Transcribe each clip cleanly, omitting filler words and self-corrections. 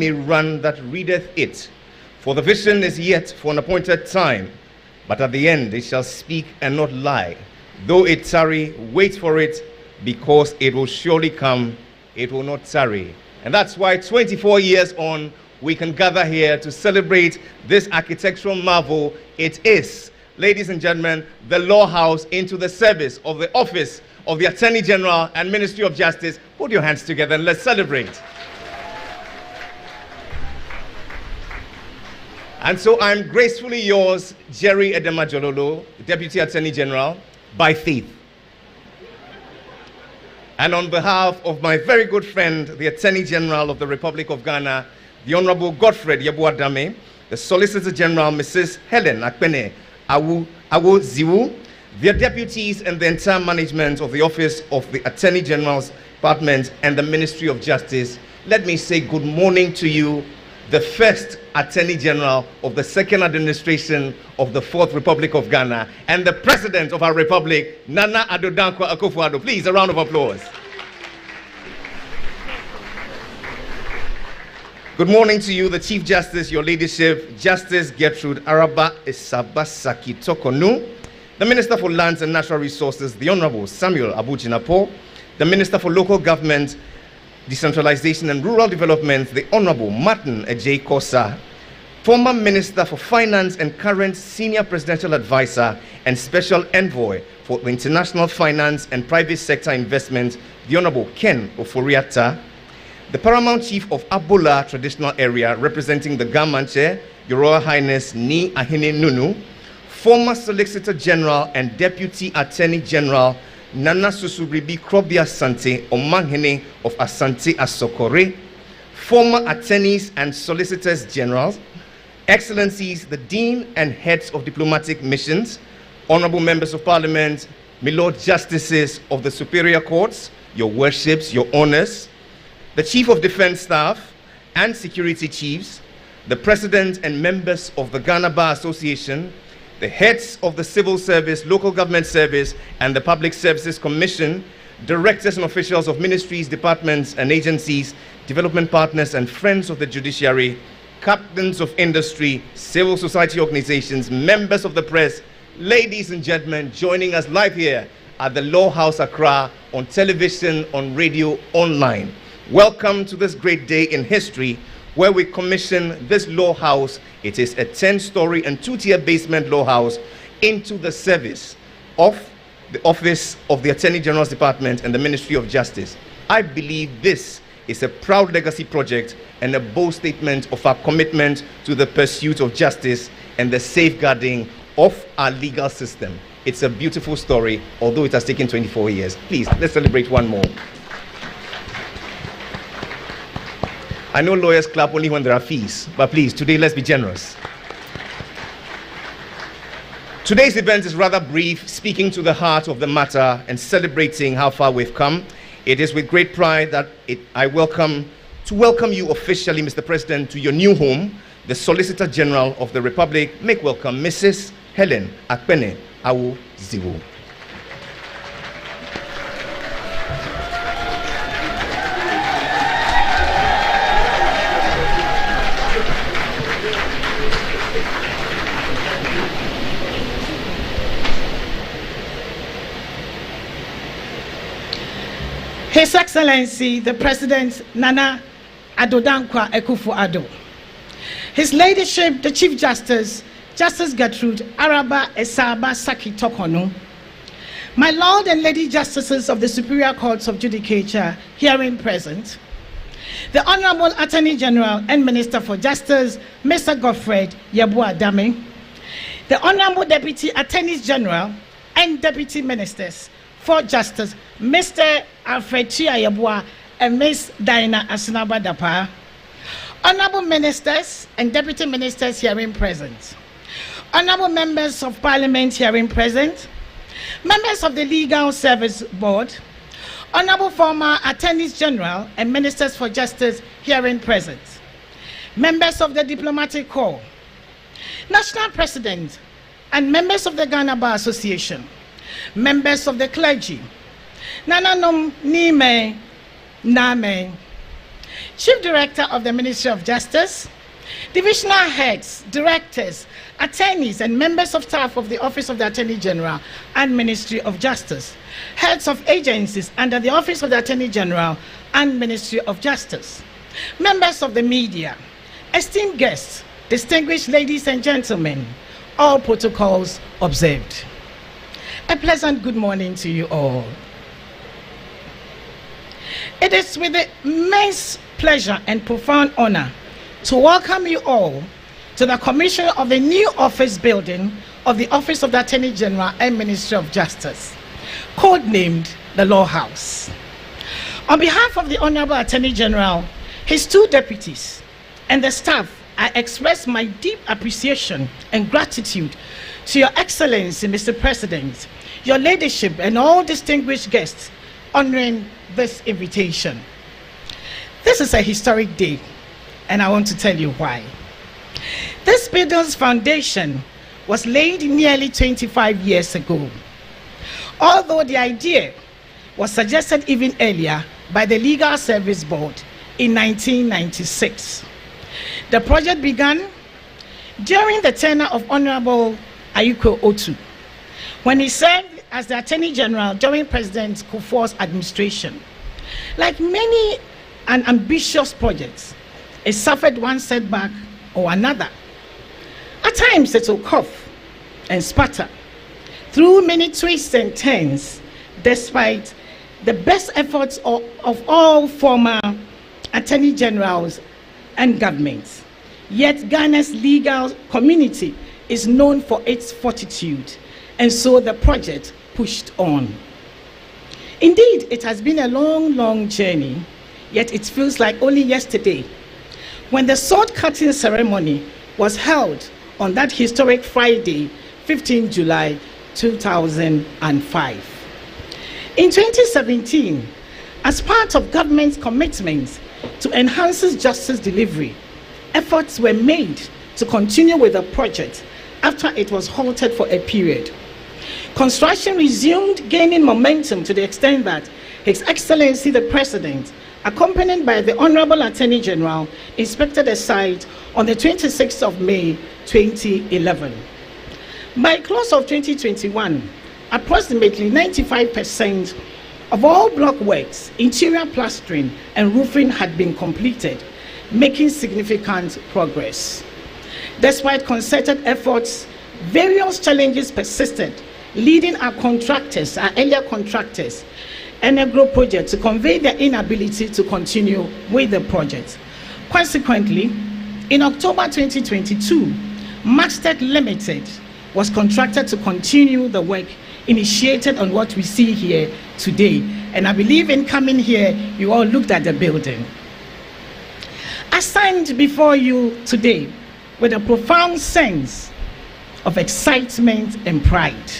may run that readeth it. For the vision is yet for an appointed time, but at the end it shall speak and not lie. Though it tarry, wait for it, because it will surely come, it will not tarry. And that's why 24 years on, we can gather here to celebrate this architectural marvel. It is, ladies and gentlemen, the Law House into the service of the Office of the Attorney General and Ministry of Justice. Put your hands together and let's celebrate. And so I'm gracefully yours, Jerry Edema-Jololo, Deputy Attorney General, by faith. And on behalf of my very good friend, the Attorney General of the Republic of Ghana, the Honorable Godfrey Yeboah-Dame, the Solicitor General, Mrs. Helen Akpene Awo-Ziwu, their deputies and the entire management of the Office of the Attorney General's Department and the Ministry of Justice, let me say good morning to you, the first Attorney General of the second administration of the Fourth Republic of Ghana, and the President of our Republic, Nana Addo Dankwa Akufo-Addo. Please, a round of applause. Good morning to you, the Chief Justice, your Ladyship, Justice Gertrude Araba Esabasaki Tokonu, the Minister for Lands and Natural Resources, the Honorable Samuel Abu-Jinapor, the Minister for Local Government, Decentralization and Rural Development, the Honorable Martin Ejay Kosa, former Minister for Finance and current Senior Presidential Advisor and Special Envoy for the International Finance and Private Sector Investment, the Honorable Ken Oforiatta, the Paramount Chief of Abola Traditional Area representing the Gamanche, Your Royal Highness Ni Ahene Nunu, former Solicitor General and Deputy Attorney General Nana Susubribi Krobi Asante Omanhene of Asante Asokore, former attorneys and solicitors generals, excellencies, the dean and heads of diplomatic missions, honorable members of parliament, my lord justices of the superior courts, your worships, your honors, the chief of defense staff and security chiefs, the president and members of the Ghana Bar Association, the heads of the Civil Service, Local Government Service, and the Public Services Commission, directors and officials of ministries, departments, and agencies, development partners, and friends of the judiciary, captains of industry, civil society organizations, members of the press, ladies and gentlemen, joining us live here at the Law House Accra, on television, on radio, online. Welcome to this great day in history, where we commission this law house. It is a 10-story and 2-tier basement law house into the service of the Office of the Attorney General's Department and the Ministry of Justice. I believe this is a proud legacy project and a bold statement of our commitment to the pursuit of justice and the safeguarding of our legal system. It's a beautiful story, although it has taken 24 years. Please, let's celebrate one more. I know lawyers clap only when there are fees, but please, today let's be generous. Today's event is rather brief, speaking to the heart of the matter and celebrating how far we've come. It is with great pride that I welcome you officially, Mr. President, to your new home, the Solicitor General of the Republic. Make welcome Mrs. Helen Akpene Awo-Ziwu. His Excellency, the President Nana Addo Dankwa Akufo-Addo, His Ladyship, the Chief Justice, Justice Gertrude Araba Esabasaki Tokonu, my Lord and Lady Justices of the Superior Courts of Judicature herein present, the Honorable Attorney General and Minister for Justice, Mr. Godfrey Yeboah-Dame, the Honorable Deputy Attorneys General and Deputy Ministers for Justice, Mr. Alfred Yeboah and Ms. Diana Asinaba-Dapa, Honorable Ministers and Deputy Ministers herein present, Honorable Members of Parliament herein present, Members of the Legal Service Board, Honorable former Attorneys General and Ministers for Justice herein present, Members of the Diplomatic Corps, National President and members of the Ghana Bar Association, members of the clergy, Nananom Nime Name, Chief Director of the Ministry of Justice, divisional heads, directors, attorneys, and members of staff of the Office of the Attorney General and Ministry of Justice, heads of agencies under the Office of the Attorney General and Ministry of Justice, members of the media, esteemed guests, distinguished ladies and gentlemen, all protocols observed. A pleasant good morning to you all. It is with immense pleasure and profound honor to welcome you all to the commission of the new office building of the Office of the Attorney General and Ministry of Justice, codenamed the Law House. On behalf of the Honorable Attorney General, his two deputies, and the staff, I express my deep appreciation and gratitude to Your Excellency, Mr. President, your leadership, and all distinguished guests honoring this invitation. This is a historic day, and I want to tell you why. This building's foundation was laid nearly 25 years ago, although the idea was suggested even earlier by the Legal Service Board in 1996. The project began during the tenure of Honorable Ayiko Otu, when he served as the Attorney General during President Kufuor's administration. Like many ambitious projects, it suffered one setback or another. At times it will cough and sputter through many twists and turns, despite the best efforts of all former Attorney Generals and governments. Yet Ghana's legal community is known for its fortitude, and so the project pushed on. Indeed, it has been a long journey, yet it feels like only yesterday when the sword cutting ceremony was held on that historic Friday, 15 July 2005. In 2017, as part of government's commitments to enhance justice delivery, efforts were made to continue with the project after it was halted for a period. Construction resumed, gaining momentum to the extent that His Excellency the President, accompanied by the Honorable Attorney General, inspected the site on the 26th of May 2011. By close of 2021, approximately 95% of all block works, interior plastering, and roofing had been completed, making significant progress. Despite concerted efforts, various challenges persisted, leading our contractors, our earlier contractors, and agro project to convey their inability to continue with the project. Consequently, in October 2022, Maxted Limited was contracted to continue the work initiated on what we see here today. And I believe in coming here, you all looked at the building. I stand before you today with a profound sense of excitement and pride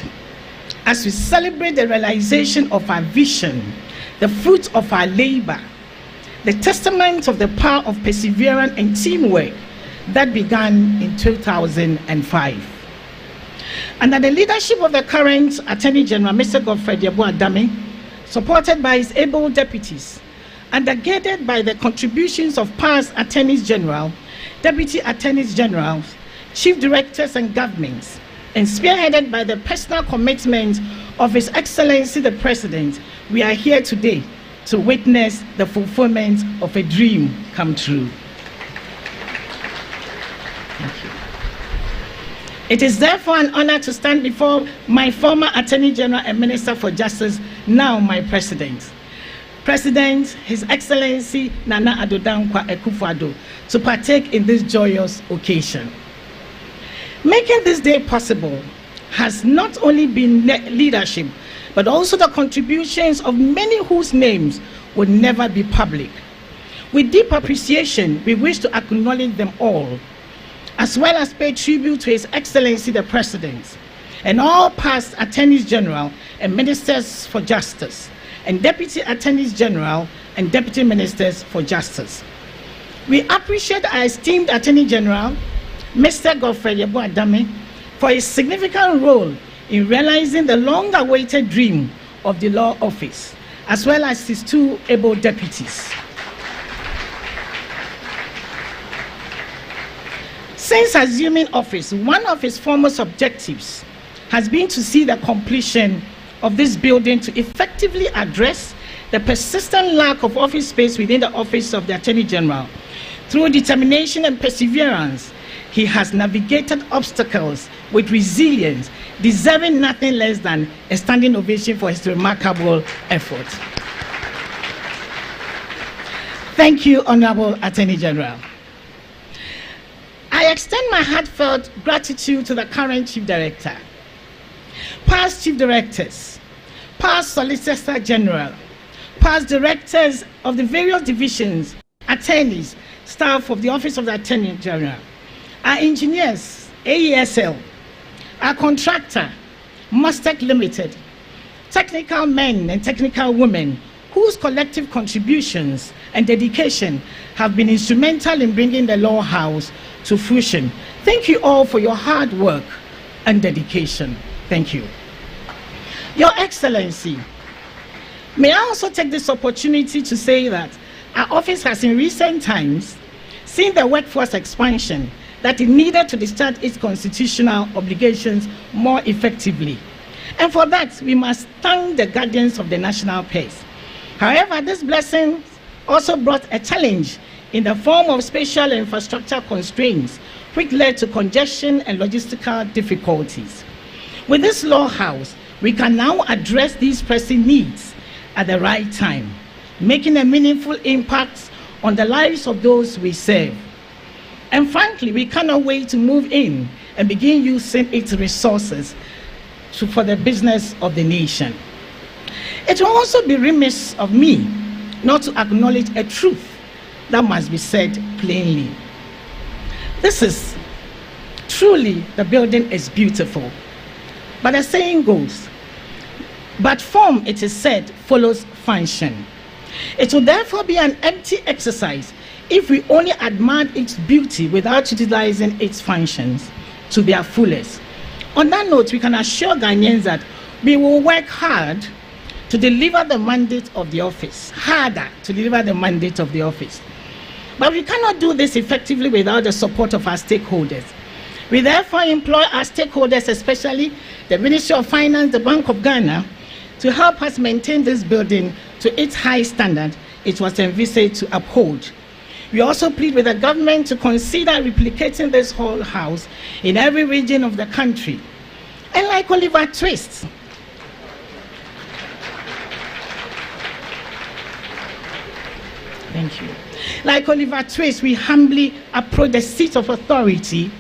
as we celebrate the realization of our vision, the fruit of our labor, the testament of the power of perseverance and teamwork that began in 2005. Under the leadership of the current Attorney General, Mr. Godfrey Adame, supported by his able deputies, and guided by the contributions of past Attorneys General, Deputy Attorneys General, Chief Directors and governments, and spearheaded by the personal commitment of His Excellency the President, we are here today to witness the fulfillment of a dream come true. Thank you. It is therefore an honor to stand before my former Attorney General and Minister for Justice, now my President, His Excellency Nana Addo Dankwa Akufo-Addo, to partake in this joyous occasion. Making this day possible has not only been leadership, but also the contributions of many whose names would never be public. With deep appreciation, we wish to acknowledge them all, as well as pay tribute to His Excellency the President and all past Attorneys General and Ministers for Justice, and Deputy Attorneys General and Deputy Ministers for Justice. We appreciate our esteemed Attorney General, Mr. Godfrey Adame, for his significant role in realizing the long-awaited dream of the law office, as well as his two able deputies. Since assuming office, one of his foremost objectives has been to see the completion of this building to effectively address the persistent lack of office space within the Office of the Attorney General. Through determination and perseverance, he has navigated obstacles with resilience, deserving nothing less than a standing ovation for his remarkable effort. Thank you, Honorable Attorney General. I extend my heartfelt gratitude to the current Chief Director, past Chief Directors, past Solicitor General, past Directors of the various divisions, attorneys, staff of the Office of the Attorney General, our engineers, AESL, our contractor, Mustec Limited, technical men and technical women whose collective contributions and dedication have been instrumental in bringing the Law House to fruition. Thank you all for your hard work and dedication. Thank you. Your Excellency, may I also take this opportunity to say that our office has in recent times seen the workforce expansion that it needed to discharge its constitutional obligations more effectively. And for that, we must thank the guardians of the national purse. However, this blessing also brought a challenge in the form of spatial infrastructure constraints, which led to congestion and logistical difficulties. With this Law House, we can now address these pressing needs at the right time, making a meaningful impact on the lives of those we serve. And frankly, we cannot wait to move in and begin using its resources for the business of the nation. It will also be remiss of me not to acknowledge a truth that must be said plainly. This is truly, the building is beautiful. But the saying goes, but form, it is said, follows function. It will therefore be an empty exercise if we only admired its beauty without utilizing its functions to their fullest. On that note, we can assure Ghanaians that we will work hard to deliver the mandate of the office, harder to deliver the mandate of the office. But we cannot do this effectively without the support of our stakeholders. We therefore employ our stakeholders, especially the Ministry of Finance, the Bank of Ghana, to help us maintain this building to its high standard it was envisaged to uphold. We also plead with the government to consider replicating this whole house in every region of the country. And like Oliver Twist, thank you. Like Oliver Twist, we humbly approach the seat of authority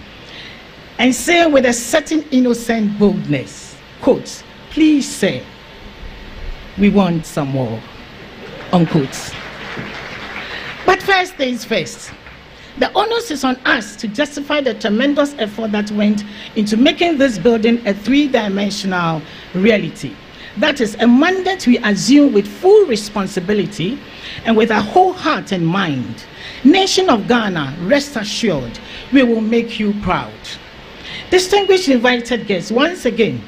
and say with a certain innocent boldness, quote, please sir, we want some more, unquote. But first things first, the onus is on us to justify the tremendous effort that went into making this building a three-dimensional reality. That is a mandate we assume with full responsibility and with a whole heart and mind. Nation of Ghana, rest assured, we will make you proud. Distinguished invited guests, once again,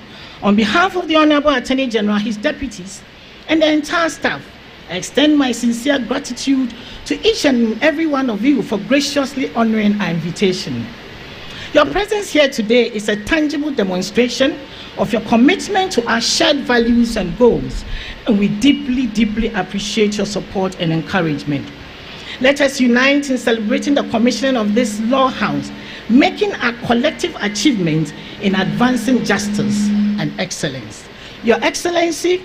on behalf of the Honorable Attorney General, his deputies, and the entire staff, I extend my sincere gratitude to each and every one of you for graciously honoring our invitation. Your presence here today is a tangible demonstration of your commitment to our shared values and goals, and we deeply, deeply appreciate your support and encouragement. Let us unite in celebrating the commissioning of this Law House, making our collective achievements in advancing justice and excellence. Your Excellency,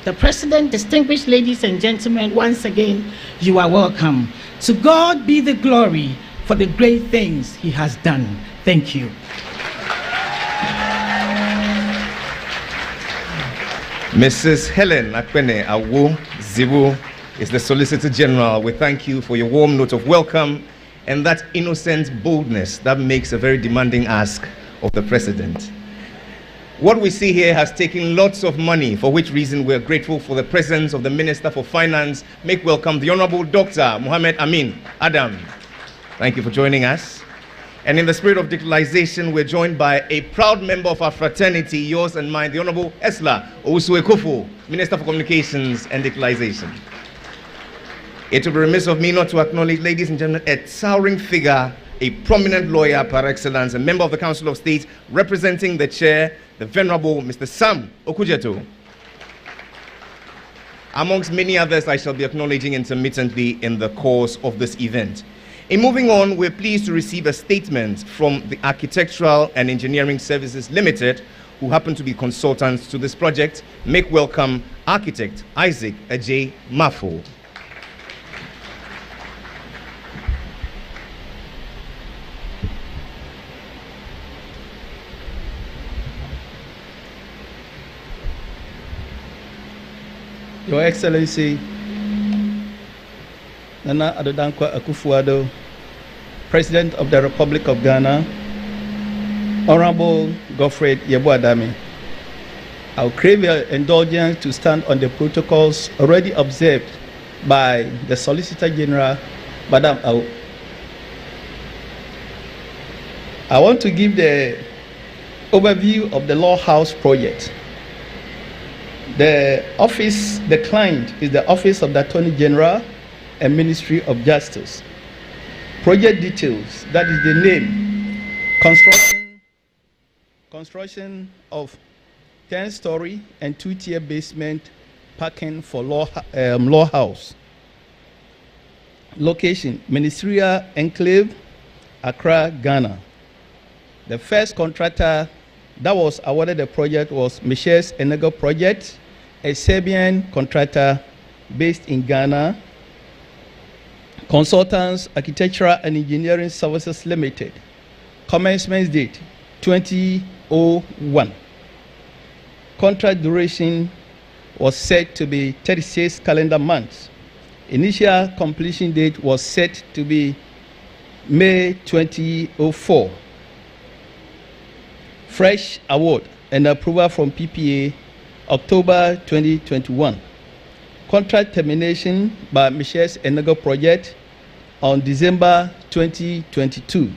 the President, distinguished ladies and gentlemen, once again, you are welcome. To God be the glory for the great things He has done. Thank you. Mrs. Helen Akwene Awo Zibu is the Solicitor General. We thank you for your warm note of welcome and that innocent boldness that makes a very demanding ask of the President. What we see here has taken lots of money, for which reason we're grateful for the presence of the Minister for Finance. Make welcome the Honorable Dr. Mohammed Amin Adam. Thank you for joining us. And in the spirit of digitalization, we're joined by a proud member of our fraternity, yours and mine, the Honorable Esla Owusu-Ekufo, Minister for Communications and Digitalization. It would be remiss of me not to acknowledge, ladies and gentlemen, a towering figure a prominent lawyer par excellence, a member of the Council of State, representing the chair, the Venerable Mr. Sam Okujeto. Amongst many others I shall be acknowledging intermittently in the course of this event. In moving on, we're pleased to receive a statement from the Architectural and Engineering Services Limited, who happen to be consultants to this project. Make welcome Architect Isaac Ajay Mafo. Your Excellency, Nana Addo Akufo-Addo, President of the Republic of Ghana, Honorable Godfrey Yeboah-Dame, I will crave your indulgence to stand on the protocols already observed by the Solicitor General, Madam Au. I want to give the overview of the Law House project. The client is the Office of the Attorney General and Ministry of Justice. Project details, that is the name, construction of 10-story and 2-tier basement parking for Law House. Location, Ministerial Enclave, Accra, Ghana. The first contractor that was awarded the project was Michels Enego Project, a Serbian contractor based in Ghana. Consultants, Architectural and Engineering Services Limited. Commencement date 2001. Contract duration was set to be 36 calendar months. Initial completion date was set to be May 2004. Fresh award and approval from PPA October 2021. Contract termination by Michels Enego Project on December 2022.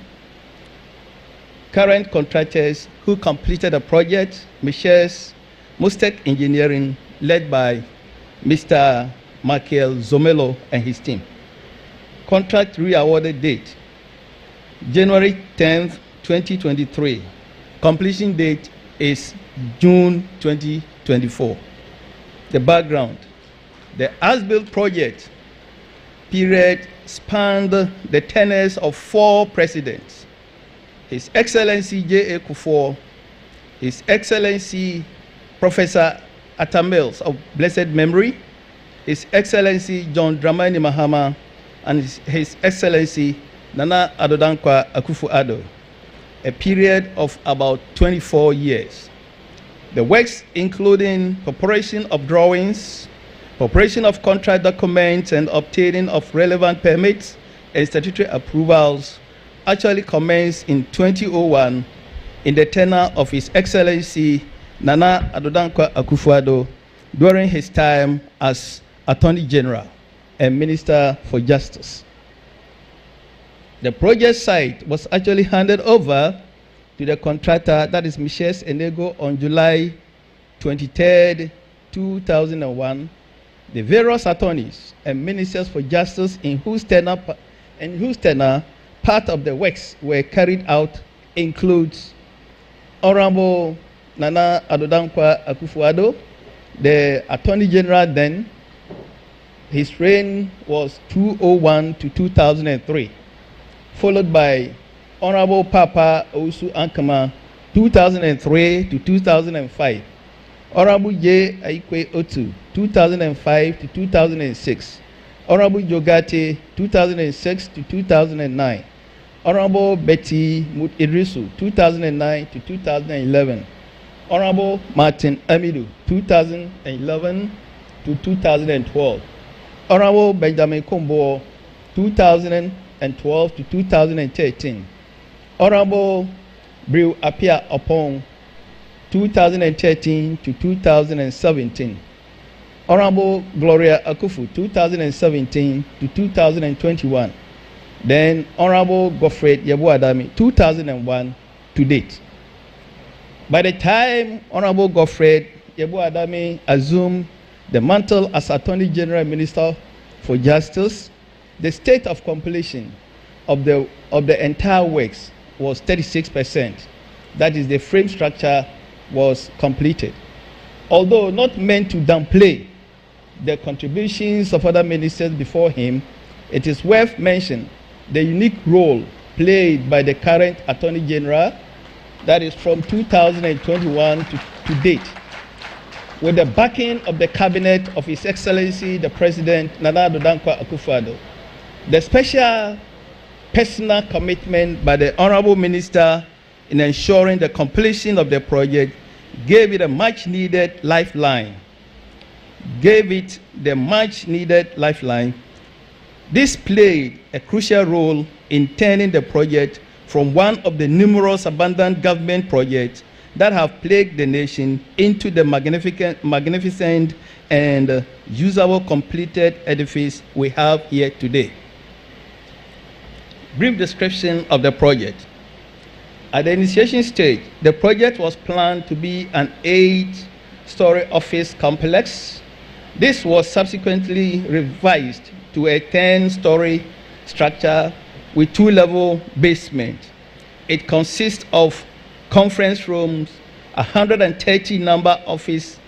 Current contractors who completed the project, Michels Mustek Engineering, led by Mr. Michael Zomelo and his team. Contract re-awarded date, January 10th, 2023. Completion date is June 2024. The background. The as-built project period spanned the tenures of 4 presidents. His Excellency J.A. Kufuor, His Excellency Professor Atta Mills of blessed memory, His Excellency John Dramani Mahama, and His Excellency Nana Addo Akufo-Addo, a period of about 24 years. The works including preparation of drawings, preparation of contract documents, and obtaining of relevant permits and statutory approvals actually commenced in 2001 in the tenure of His Excellency Nana Addo Akufo-Addo during his time as Attorney General and Minister for Justice. The project site was actually handed over to the contractor, that is Michels Enego, on July 23rd, 2001. The various attorneys and ministers for justice in whose tenure part of the works were carried out includes Honorable Nana Addo Akufo-Addo, the Attorney General then. His reign was 2001 to 2003, followed by Honorable Papa Owusu Ankama, 2003 to 2005. Honorable J. Aikwe Otu, 2005 to 2006. Honorable Jogate, 2006 to 2009. Honorable Betty Idrisu, 2009 to 2011. Honorable Martin Amidu, 2011 to 2012. Honorable Benjamin Kombo, 2012 to 2013. Honorable Brew Apia Opong, 2013 to 2017. Honorable Gloria Akufu, 2017 to 2021. Then Honorable Godfrey Yeboah-Dame, 2001 to date. By the time Honorable Godfrey Yeboah-Dame assumed the mantle as Attorney General Minister for Justice, the state of completion of the entire works was 36%. That is, the frame structure was completed. Although not meant to downplay the contributions of other ministers before him, it is worth mentioning the unique role played by the current Attorney General, that is from 2021 to date, with the backing of the cabinet of His Excellency the President Nana Addo Dankwa Akufo-Addo. The special personal commitment by the Honorable Minister in ensuring the completion of the project gave it a much-needed lifeline. This played a crucial role in turning the project from one of the numerous abandoned government projects that have plagued the nation into the magnificent and usable completed edifice we have here today. Brief description of the project. At the initiation stage, the project was planned to be an 8-story office complex. This was subsequently revised to a 10-story structure with 2-level basement. It consists of conference rooms, 130 number office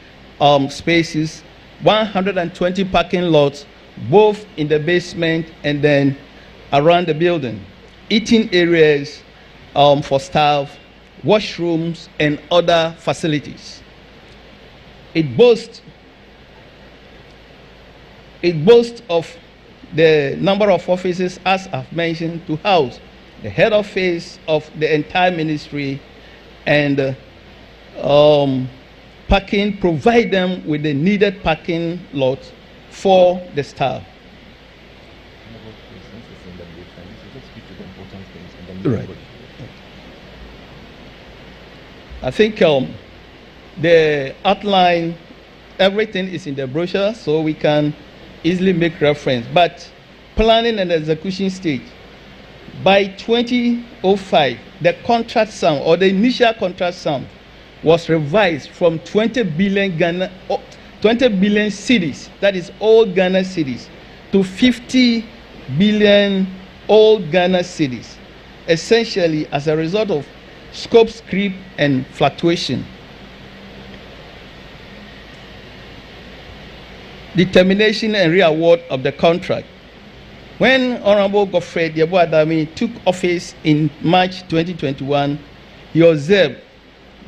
spaces, 120 parking lots, both in the basement and then around the building, eating areas for staff, washrooms, and other facilities. It boasts of the number of offices, as I've mentioned, to house the head office of the entire ministry, and parking, provide them with the needed parking lots for the staff. Right. I think the outline, everything is in the brochure, so we can easily make reference. But planning and execution stage, by 2005, the contract sum or the initial contract sum was revised from 20 billion cedis, that is all Ghana cedis, to 50 billion all Ghana cedis, essentially as a result of scope creep and fluctuation. Determination and re-award of the contract. When Honorable Godfrey Adami took office in March 2021, he observed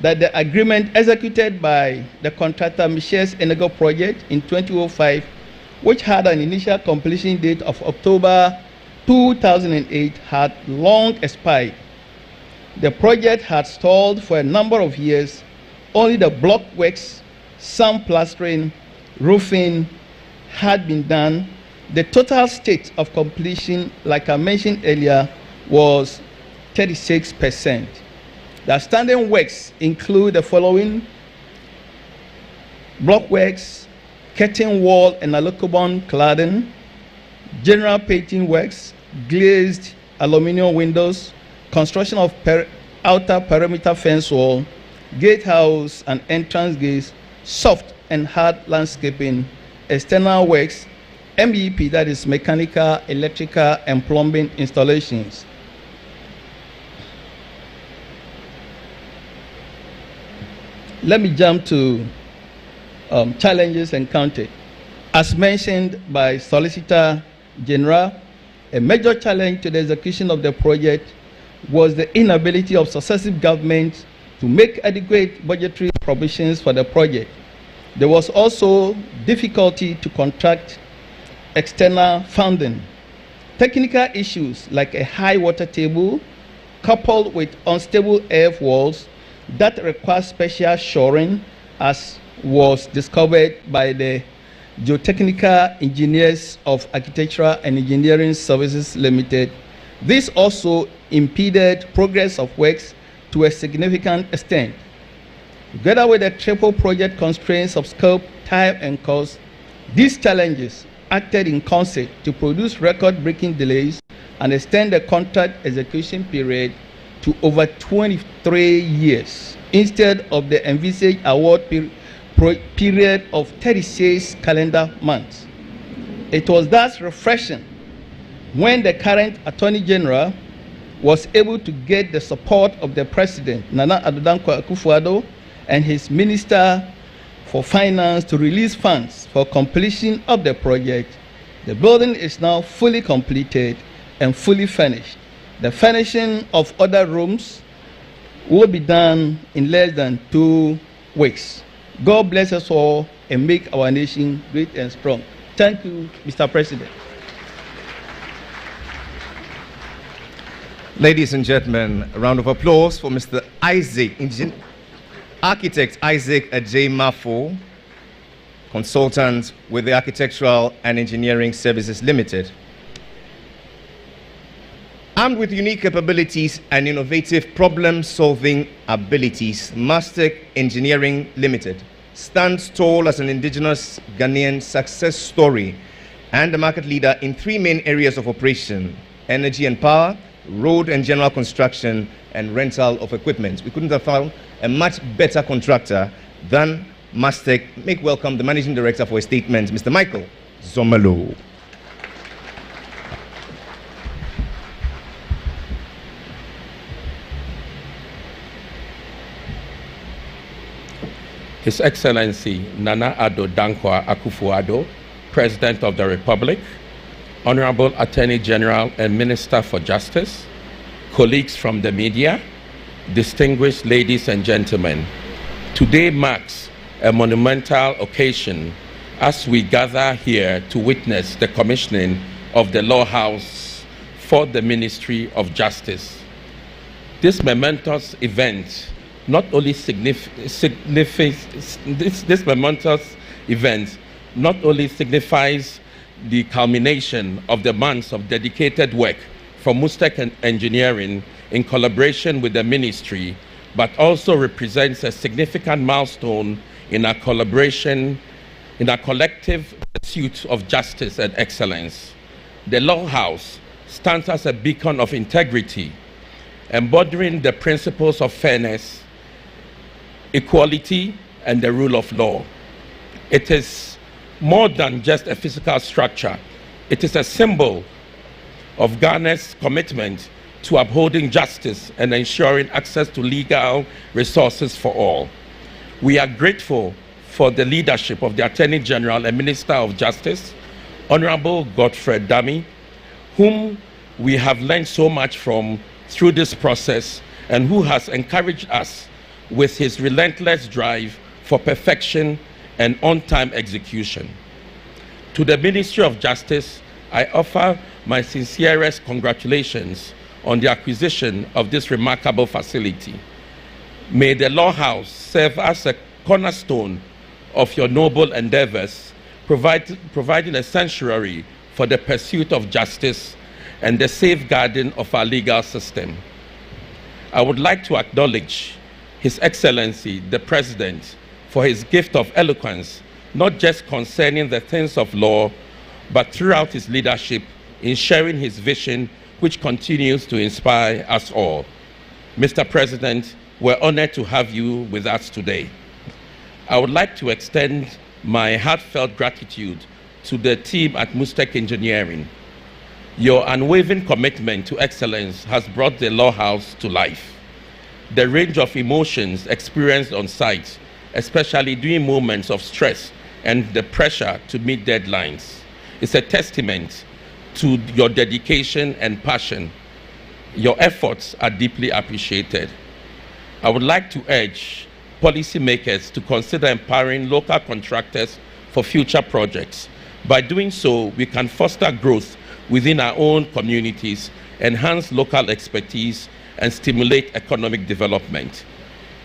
that the agreement executed by the contractor Michelle's Enego project in 2005, which had an initial completion date of October 2008, had long expired. The project had stalled for a number of years. Only the block works, some plastering, roofing had been done. The total state of completion, like I mentioned earlier, was 36%. The outstanding works include the following: block works, curtain wall and allocable cladding, general painting works, glazed aluminum windows, construction of outer perimeter fence wall, gatehouse and entrance gates, soft and hard landscaping, external works, MEP, that is mechanical, electrical, and plumbing installations. Let me jump to challenges encountered. As mentioned by Solicitor General, a major challenge to the execution of the project was the inability of successive governments to make adequate budgetary provisions for the project. There was also difficulty to contract external funding. Technical issues like a high water table coupled with unstable earth walls that require special shoring, as was discovered by the geotechnical engineers of Architectural and Engineering Services Limited. This also impeded progress of works to a significant extent. Together with the triple project constraints of scope, time, and cost, these challenges acted in concert to produce record-breaking delays and extend the contract execution period to over 23 years instead of the envisaged award period of 36 calendar months. It was thus refreshing when the current Attorney General was able to get the support of the President, Nana Addo Dankwa Akufo-Addo, and his Minister for Finance to release funds for completion of the project, the building is now fully completed and fully furnished. The furnishing of other rooms will be done in less than 2 weeks. God bless us all and make our nation great and strong. Thank you, Mr. President. Ladies and gentlemen, a round of applause for Mr. Architect Isaac Ajay Mafo, consultant with the Architectural and Engineering Services Limited. Armed with unique capabilities and innovative problem-solving abilities, Mastec Engineering Limited stands tall as an indigenous Ghanaian success story and a market leader in 3 main areas of operation: energy and power, road and general construction, and rental of equipment. We couldn't have found a much better contractor than Mastec. Make welcome the Managing Director for a statement, Mr. Michael Zomelo. His Excellency Nana Addo Dankwa Akufo-Addo, President of the Republic, Honorable Attorney General and Minister for Justice, colleagues from the media, distinguished ladies and gentlemen, today marks a monumental occasion as we gather here to witness the commissioning of the Law House for the Ministry of Justice. This momentous event not only signifies the culmination of the months of dedicated work from Mastec Engineering in collaboration with the ministry, but also represents a significant milestone in our collaboration, in our collective pursuit of justice and excellence. The Law House stands as a beacon of integrity, embodying the principles of fairness, equality, and the rule of law. It is more than just a physical structure. It is a symbol of Ghana's commitment to upholding justice and ensuring access to legal resources for all. We are grateful for the leadership of the Attorney General and Minister of Justice, Honorable Godfrey Dami, whom we have learned so much from through this process and who has encouraged us with his relentless drive for perfection and on-time execution. To the Ministry of Justice, I offer my sincerest congratulations on the acquisition of this remarkable facility. May the Law House serve as a cornerstone of your noble endeavors, providing a sanctuary for the pursuit of justice and the safeguarding of our legal system. I would like to acknowledge His Excellency, the President, for his gift of eloquence, not just concerning the things of law, but throughout his leadership in sharing his vision, which continues to inspire us all. Mr. President, we're honored to have you with us today. I would like to extend my heartfelt gratitude to the team at Mastec Engineering. Your unwavering commitment to excellence has brought the Law House to life. The range of emotions experienced on site, especially during moments of stress and the pressure to meet deadlines, is a testament to your dedication and passion. Your efforts are deeply appreciated. I would like to urge policymakers to consider empowering local contractors for future projects. By doing so, we can foster growth within our own communities, enhance local expertise, and stimulate economic development.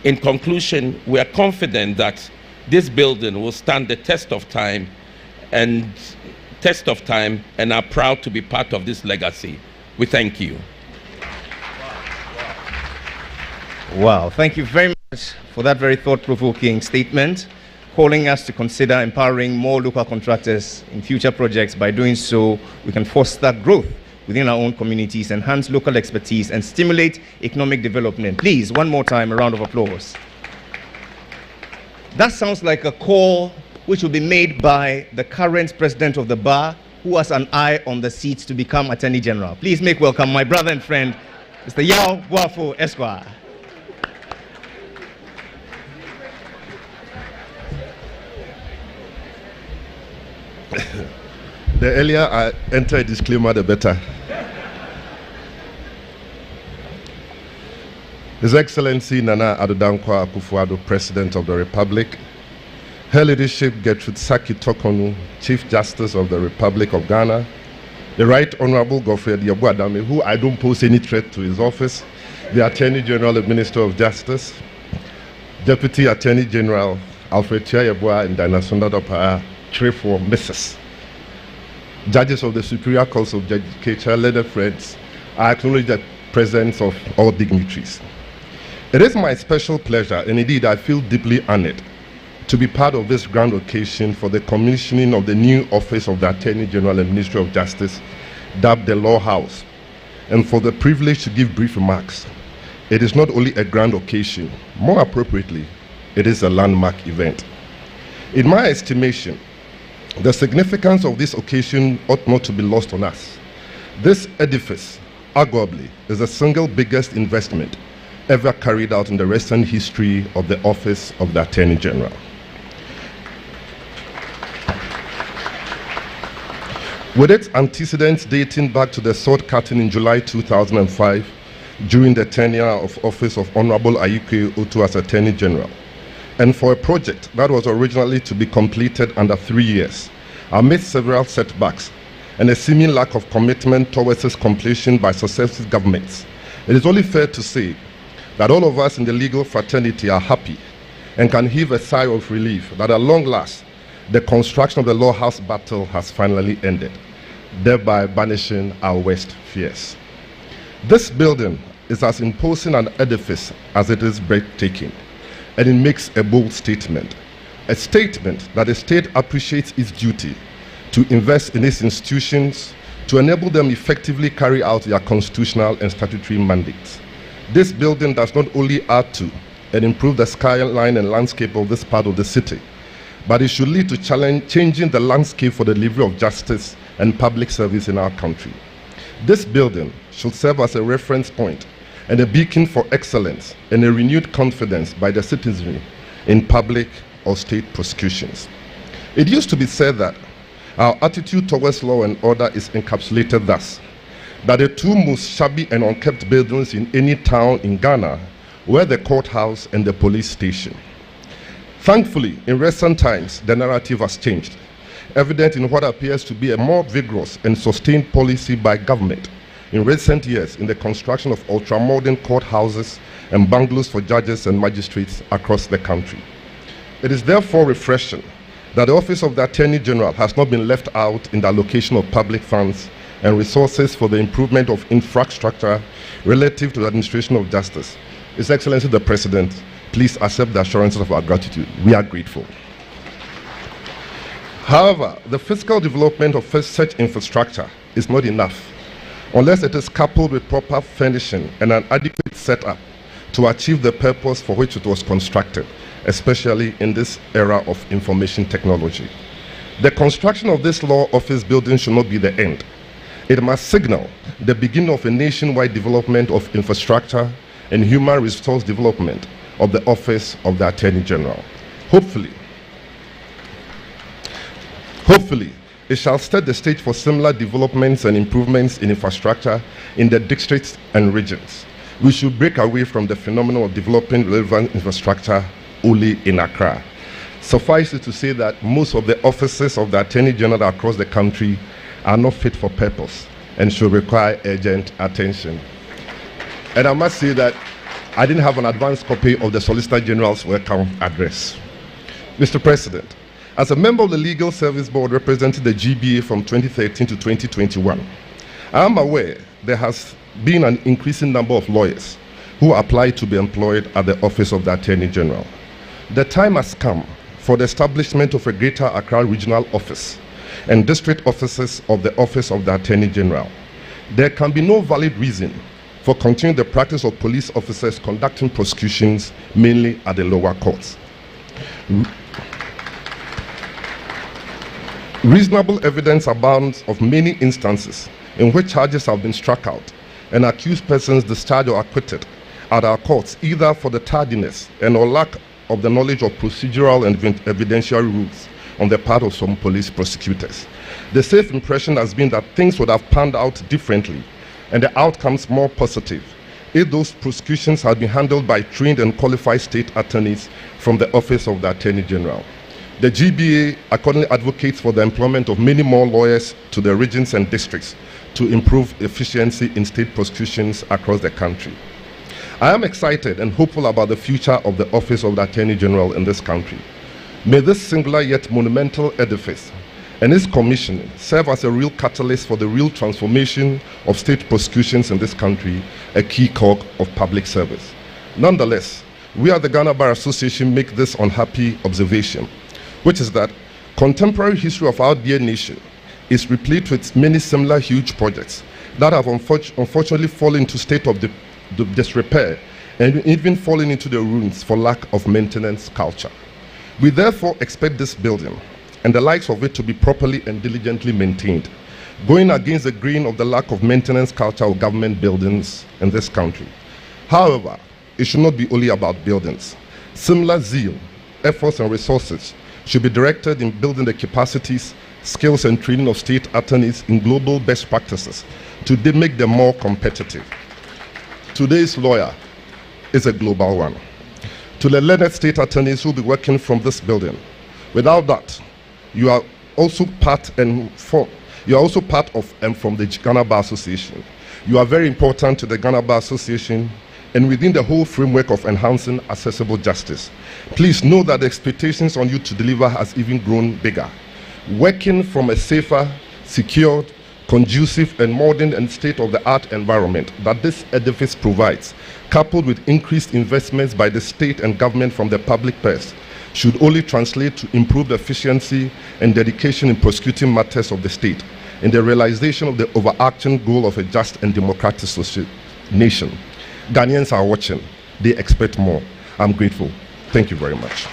In conclusion, we are confident that this building will stand the test of time and are proud to be part of this legacy. We thank you. Wow, thank you very much for that very thought-provoking statement, calling us to consider empowering more local contractors in future projects. By doing so, we can foster growth within our own communities, enhance local expertise, and stimulate economic development. Please, one more time, a round of applause. That sounds like a call which will be made by the current president of the bar, who has an eye on the seat to become Attorney General. Please make welcome my brother and friend, Mr. Yao Guafo Esquire. The earlier I enter a disclaimer, the better. His Excellency Nana Addo Akufo-Addo, President of the Republic, Her Ladyship Gertrude Saki Tokonu, Chief Justice of the Republic of Ghana, the Right Honorable Godfrey Adame, who I don't pose any threat to his office, the Attorney General and Minister of Justice, Deputy Attorney General Alfred Tiayeboa and Dinasonda Dopaya, for Mrs. Judges of the Superior Court of Judicature, learned friends, I acknowledge the presence of all dignitaries. It is my special pleasure, and indeed I feel deeply honored, to be part of this grand occasion for the commissioning of the new office of the Attorney General and Ministry of Justice, dubbed the Law House, and for the privilege to give brief remarks. It is not only a grand occasion, more appropriately, it is a landmark event. In my estimation, the significance of this occasion ought not to be lost on us. This edifice, arguably, is the single biggest investment ever carried out in the recent history of the office of the Attorney General. With its antecedents dating back to the sword cutting in July 2005 during the tenure of office of Honorable Ayikwe Otu as Attorney General, and for a project that was originally to be completed under 3 years, amidst several setbacks and a seeming lack of commitment towards its completion by successive governments, it is only fair to say that all of us in the legal fraternity are happy and can heave a sigh of relief that at long last, the construction of the Law House battle has finally ended, thereby banishing our worst fears. This building is as imposing an edifice as it is breathtaking, and it makes a bold statement, a statement that the state appreciates its duty to invest in its institutions to enable them effectively carry out their constitutional and statutory mandates. This building does not only add to and improve the skyline and landscape of this part of the city, but it should lead to changing the landscape for the delivery of justice and public service in our country. This building should serve as a reference point and a beacon for excellence and a renewed confidence by the citizenry in public or state prosecutions. It used to be said that our attitude towards law and order is encapsulated thus, that the two most shabby and unkept buildings in any town in Ghana were the courthouse and the police station. Thankfully, in recent times, the narrative has changed, evident in what appears to be a more vigorous and sustained policy by government in recent years in the construction of ultra-modern courthouses and bungalows for judges and magistrates across the country. It is therefore refreshing that the Office of the Attorney General has not been left out in the allocation of public funds and resources for the improvement of infrastructure relative to the administration of justice. His Excellency the President, please accept the assurances of our gratitude. We are grateful. However, the physical development of such infrastructure is not enough unless it is coupled with proper furnishing and an adequate setup to achieve the purpose for which it was constructed, especially in this era of information technology. The construction of this law office building should not be the end. It must signal the beginning of a nationwide development of infrastructure and human resource development of the Office of the Attorney General. Hopefully, it shall set the stage for similar developments and improvements in infrastructure in the districts and regions. We should break away from the phenomenon of developing relevant infrastructure only in Accra. Suffice it to say that most of the offices of the Attorney General across the country are not fit for purpose and should require urgent attention. And I must say that I didn't have an advance copy of the Solicitor General's welcome address. Mr. President, as a member of the Legal Service Board representing the GBA from 2013 to 2021, I am aware there has been an increasing number of lawyers who apply to be employed at the Office of the Attorney General. The time has come for the establishment of a Greater Accra Regional Office and district offices of the Office of the Attorney General. There can be no valid reason for continuing the practice of police officers conducting prosecutions mainly at the lower courts. Reasonable evidence abounds of many instances in which charges have been struck out and accused persons discharged or acquitted at our courts either for the tardiness and or lack of the knowledge of procedural and evidentiary rules on the part of some police prosecutors. The safe impression has been that things would have panned out differently and the outcomes more positive if those prosecutions had been handled by trained and qualified state attorneys from the Office of the Attorney General. The GBA accordingly advocates for the employment of many more lawyers to the regions and districts to improve efficiency in state prosecutions across the country. I am excited and hopeful about the future of the Office of the Attorney General in this country. May this singular yet monumental edifice and its commissioning serve as a real catalyst for the real transformation of state prosecutions in this country, a key cog of public service. Nonetheless, we at the Ghana Bar Association make this unhappy observation, which is that contemporary history of our dear nation is replete with many similar huge projects that have unfortunately fallen into state of disrepair and even fallen into the ruins for lack of maintenance culture. We therefore expect this building and the likes of it to be properly and diligently maintained, going against the grain of the lack of maintenance culture of government buildings in this country. However, it should not be only about buildings. Similar zeal, efforts and resources should be directed in building the capacities, skills and training of state attorneys in global best practices to make them more competitive. Today's lawyer is a global one. To the learned state attorneys who will be working from this building, without that, you are also part of and from the Ghana Bar Association. You are very important to the Ghana Bar Association and within the whole framework of enhancing accessible justice. Please know that the expectations on you to deliver has even grown bigger. Working from a safer, secured, conducive and modern and state-of-the-art environment that this edifice provides, coupled with increased investments by the state and government from the public purse, should only translate to improved efficiency and dedication in prosecuting matters of the state in the realization of the overarching goal of a just and democratic nation. Ghanaians are watching. They expect more. I'm grateful. Thank you very much.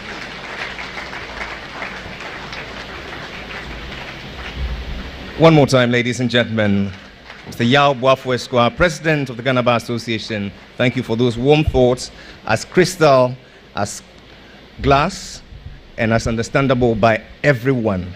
One more time, ladies and gentlemen, Mr. Yao Boafo Esquire, President of the Ghana Bar Association. Thank you for those warm thoughts, as crystal, as glass, and as understandable by everyone.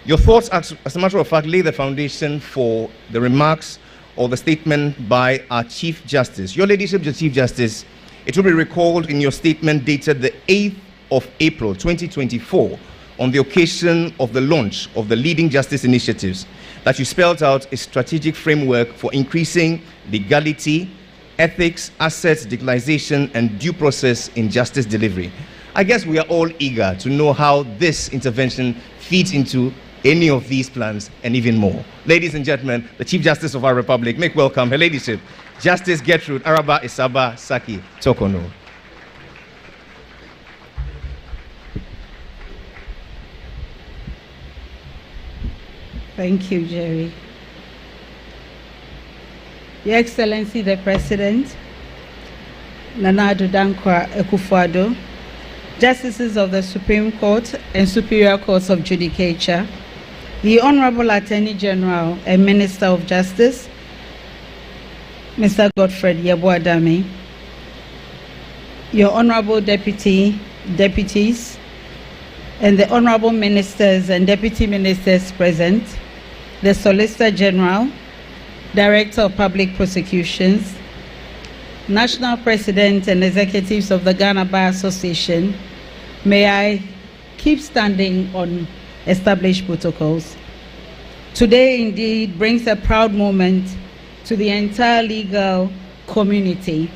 Your thoughts, as a matter of fact, lay the foundation for the remarks or the statement by our Chief Justice. Your Ladyship, the Chief Justice, it will be recalled in your statement dated the 8th of April 2024 on the occasion of the launch of the Leading Justice Initiatives that you spelled out a strategic framework for increasing legality, ethics, assets, digitalization, and due process in justice delivery. I guess we are all eager to know how this intervention feeds into any of these plans and even more. Ladies and gentlemen, the Chief Justice of our Republic, make welcome Her Ladyship, Justice Gertrude Araba Isaba Saki Tokono. Thank you, Jerry. Your Excellency, the President, Nana Addo Akufo-Addo, Justices of the Supreme Court and Superior Courts of Judicature, the Honorable Attorney General and Minister of Justice, Mr. Godfred Yeboah-Dame, your Honorable Deputies, and the Honorable Ministers and Deputy Ministers present, the Solicitor General, Director of Public Prosecutions, National President and Executives of the Ghana Bar Association, may I keep standing on established protocols. Today indeed brings a proud moment to the entire legal community.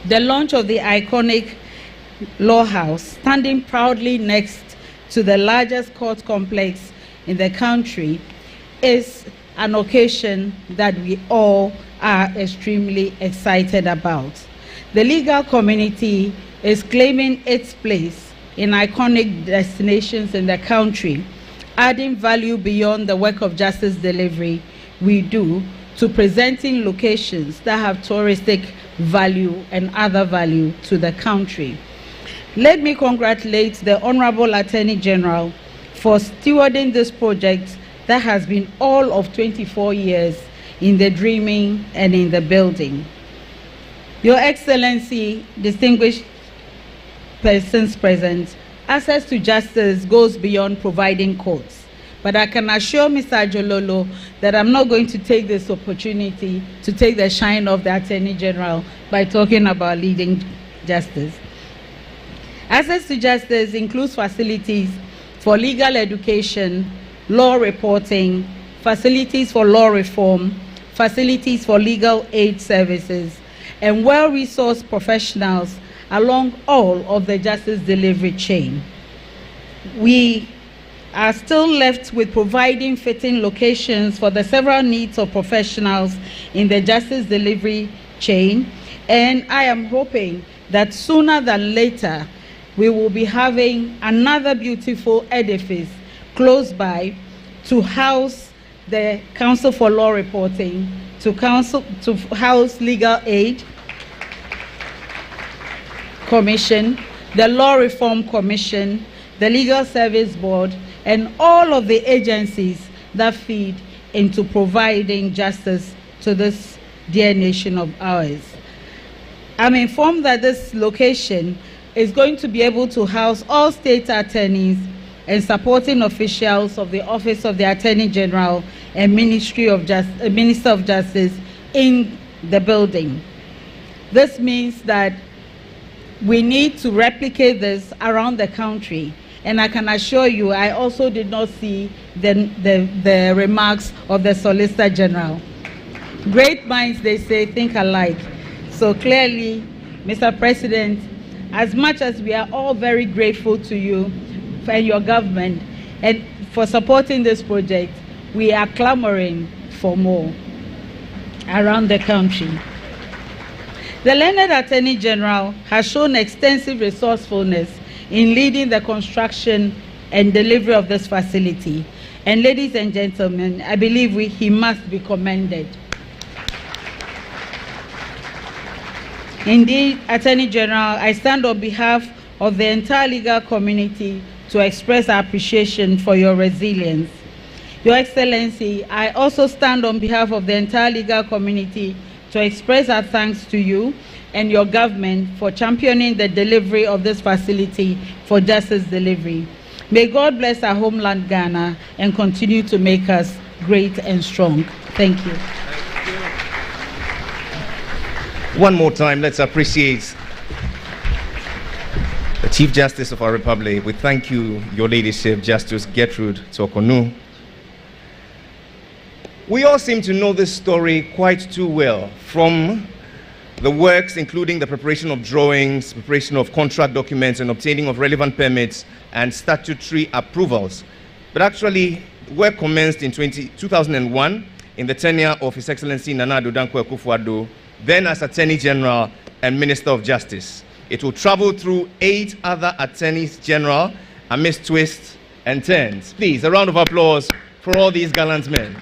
The launch of the iconic Law House, standing proudly next to the largest court complex in the country, is an occasion that we all are extremely excited about. The legal community is claiming its place in iconic destinations in the country, adding value beyond the work of justice delivery we do to presenting locations that have touristic value and other value to the country. Let me congratulate the Honorable Attorney General for stewarding this project that has been all of 24 years in the dreaming and in the building. Your Excellency, distinguished persons present, access to justice goes beyond providing courts. But I can assure Mr. Ajololo that I'm not going to take this opportunity to take the shine off the Attorney General by talking about leading justice. Access to justice includes facilities for legal education, law reporting, facilities for law reform, facilities for legal aid services, and well-resourced professionals along all of the justice delivery chain. We are still left with providing fitting locations for the several needs of professionals in the justice delivery chain, and I am hoping that sooner than later we will be having another beautiful edifice close by to house the Council for Law Reporting, to house Legal Aid Commission, the Law Reform Commission, the Legal Service Board, and all of the agencies that feed into providing justice to this dear nation of ours. I'm informed that this location is going to be able to house all state attorneys and supporting officials of the Office of the Attorney General and Minister of Justice in the building. This means that we need to replicate this around the country. And I can assure you, I also did not see the remarks of the Solicitor General. Great minds, they say, think alike. So clearly, Mr. President, as much as we are all very grateful to you and your government and for supporting this project, we are clamoring for more around the country. The learned Attorney General has shown extensive resourcefulness in leading the construction and delivery of this facility. And ladies and gentlemen, I believe he must be commended. Indeed, Attorney General, I stand on behalf of the entire legal community to express our appreciation for your resilience. Your Excellency, I also stand on behalf of the entire legal community to express our thanks to you and your government for championing the delivery of this facility for justice delivery. May God bless our homeland Ghana and continue to make us great and strong. Thank you. One more time, let's appreciate the Chief Justice of our Republic. We thank you, Your Ladyship, Justice Gertrude Tokonu. We all seem to know this story quite too well from the works, including the preparation of drawings, preparation of contract documents, and obtaining of relevant permits and statutory approvals. But actually, work commenced in 2001 in the tenure of His Excellency Nana Addo Dankwa Akufo-Addo, then as Attorney General and Minister of Justice. It will travel through 8 other Attorneys General amidst twists and turns. Please, a round of applause for all these gallant men.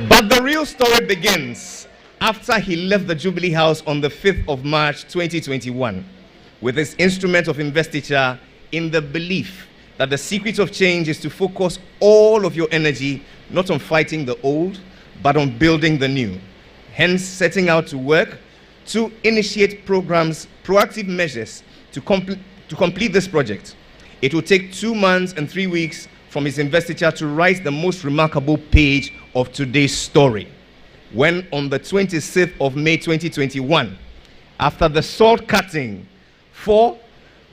But the real story begins after he left the Jubilee House on the 5th of March 2021 with his instrument of investiture in the belief that the secret of change is to focus all of your energy not on fighting the old, but on building the new. Hence, setting out to work to initiate programs, proactive measures to complete this project. It will take 2 months and 3 weeks from his investiture to write the most remarkable page of today's story, when on the 26th of May 2021, after the sword cutting for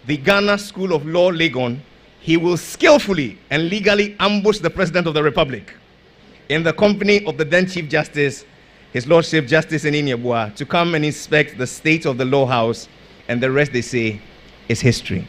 the Ghana School of Law, Legon, he will skillfully and legally ambush the President of the Republic in the company of the then Chief Justice, His Lordship Justice Eninyebua, to come and inspect the state of the law house, and the rest, they say, is history.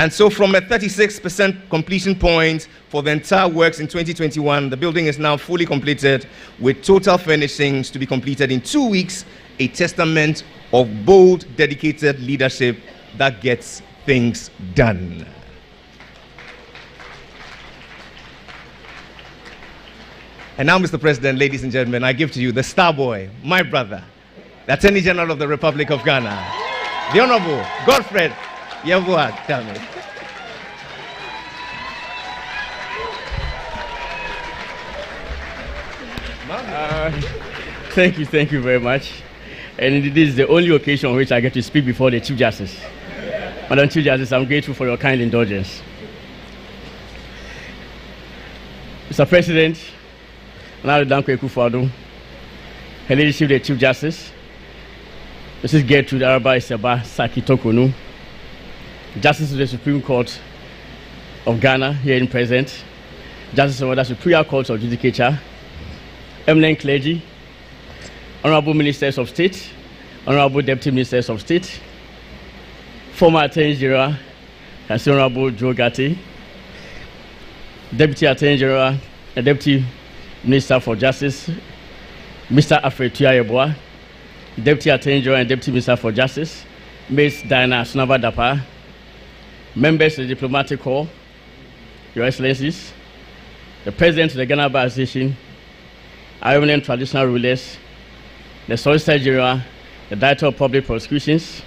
And so from a 36% completion point for the entire works in 2021, the building is now fully completed with total furnishings to be completed in 2 weeks, a testament of bold, dedicated leadership that gets things done. And now, Mr. President, ladies and gentlemen, I give to you the star boy, my brother, the Attorney General of the Republic of Ghana, the Honorable Godfred Yavua Dame. Thank you very much. And this is the only occasion on which I get to speak before the Chief Justice. Madam Chief Justice, I'm grateful for your kind indulgence. Mr. President, Nana Dankwa Akufo-Addo, Her Ladyship the Chief Justice, Mrs. Gertrude Araba Isaba Saki Tokonu, Justice of the Supreme Court of Ghana, here in present, Justice of the Superior Court of Judicature, eminent clergy, Honorable Ministers of State, Honorable Deputy Ministers of State, former Attorney General, Honorable Joe Gatti, Deputy Attorney General and Deputy Minister for Justice, Mr. Alfred Tuyayeboa, Deputy Attorney General and Deputy Minister for Justice, Ms. Diana Sunaba Dapa, members of the Diplomatic Corps, Your Excellencies, the President of the Ghana Bar Association, our eminent traditional rulers, the Solicitor General, the Director of Public Prosecutions,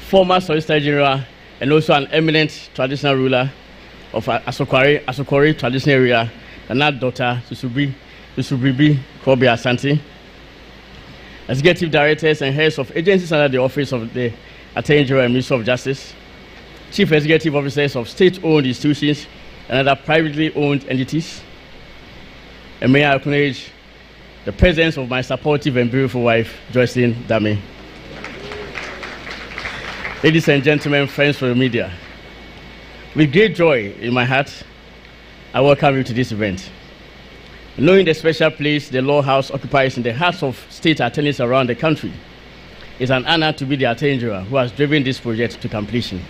former Solicitor General, and also an eminent traditional ruler of Asokori traditional area, and our daughter, Susubribi Kobe Asante, Executive Directors and heads of agencies under the Office of the Attorney General and Minister of Justice, Chief Executive Officers of state-owned institutions and other privately owned entities, and may I acknowledge the presence of my supportive and beautiful wife, Joycelyn Dame. Ladies and gentlemen, friends from the media, with great joy in my heart, I welcome you to this event. Knowing the special place the Law House occupies in the hearts of state attorneys around the country, it's an honor to be the Attorney General who has driven this project to completion.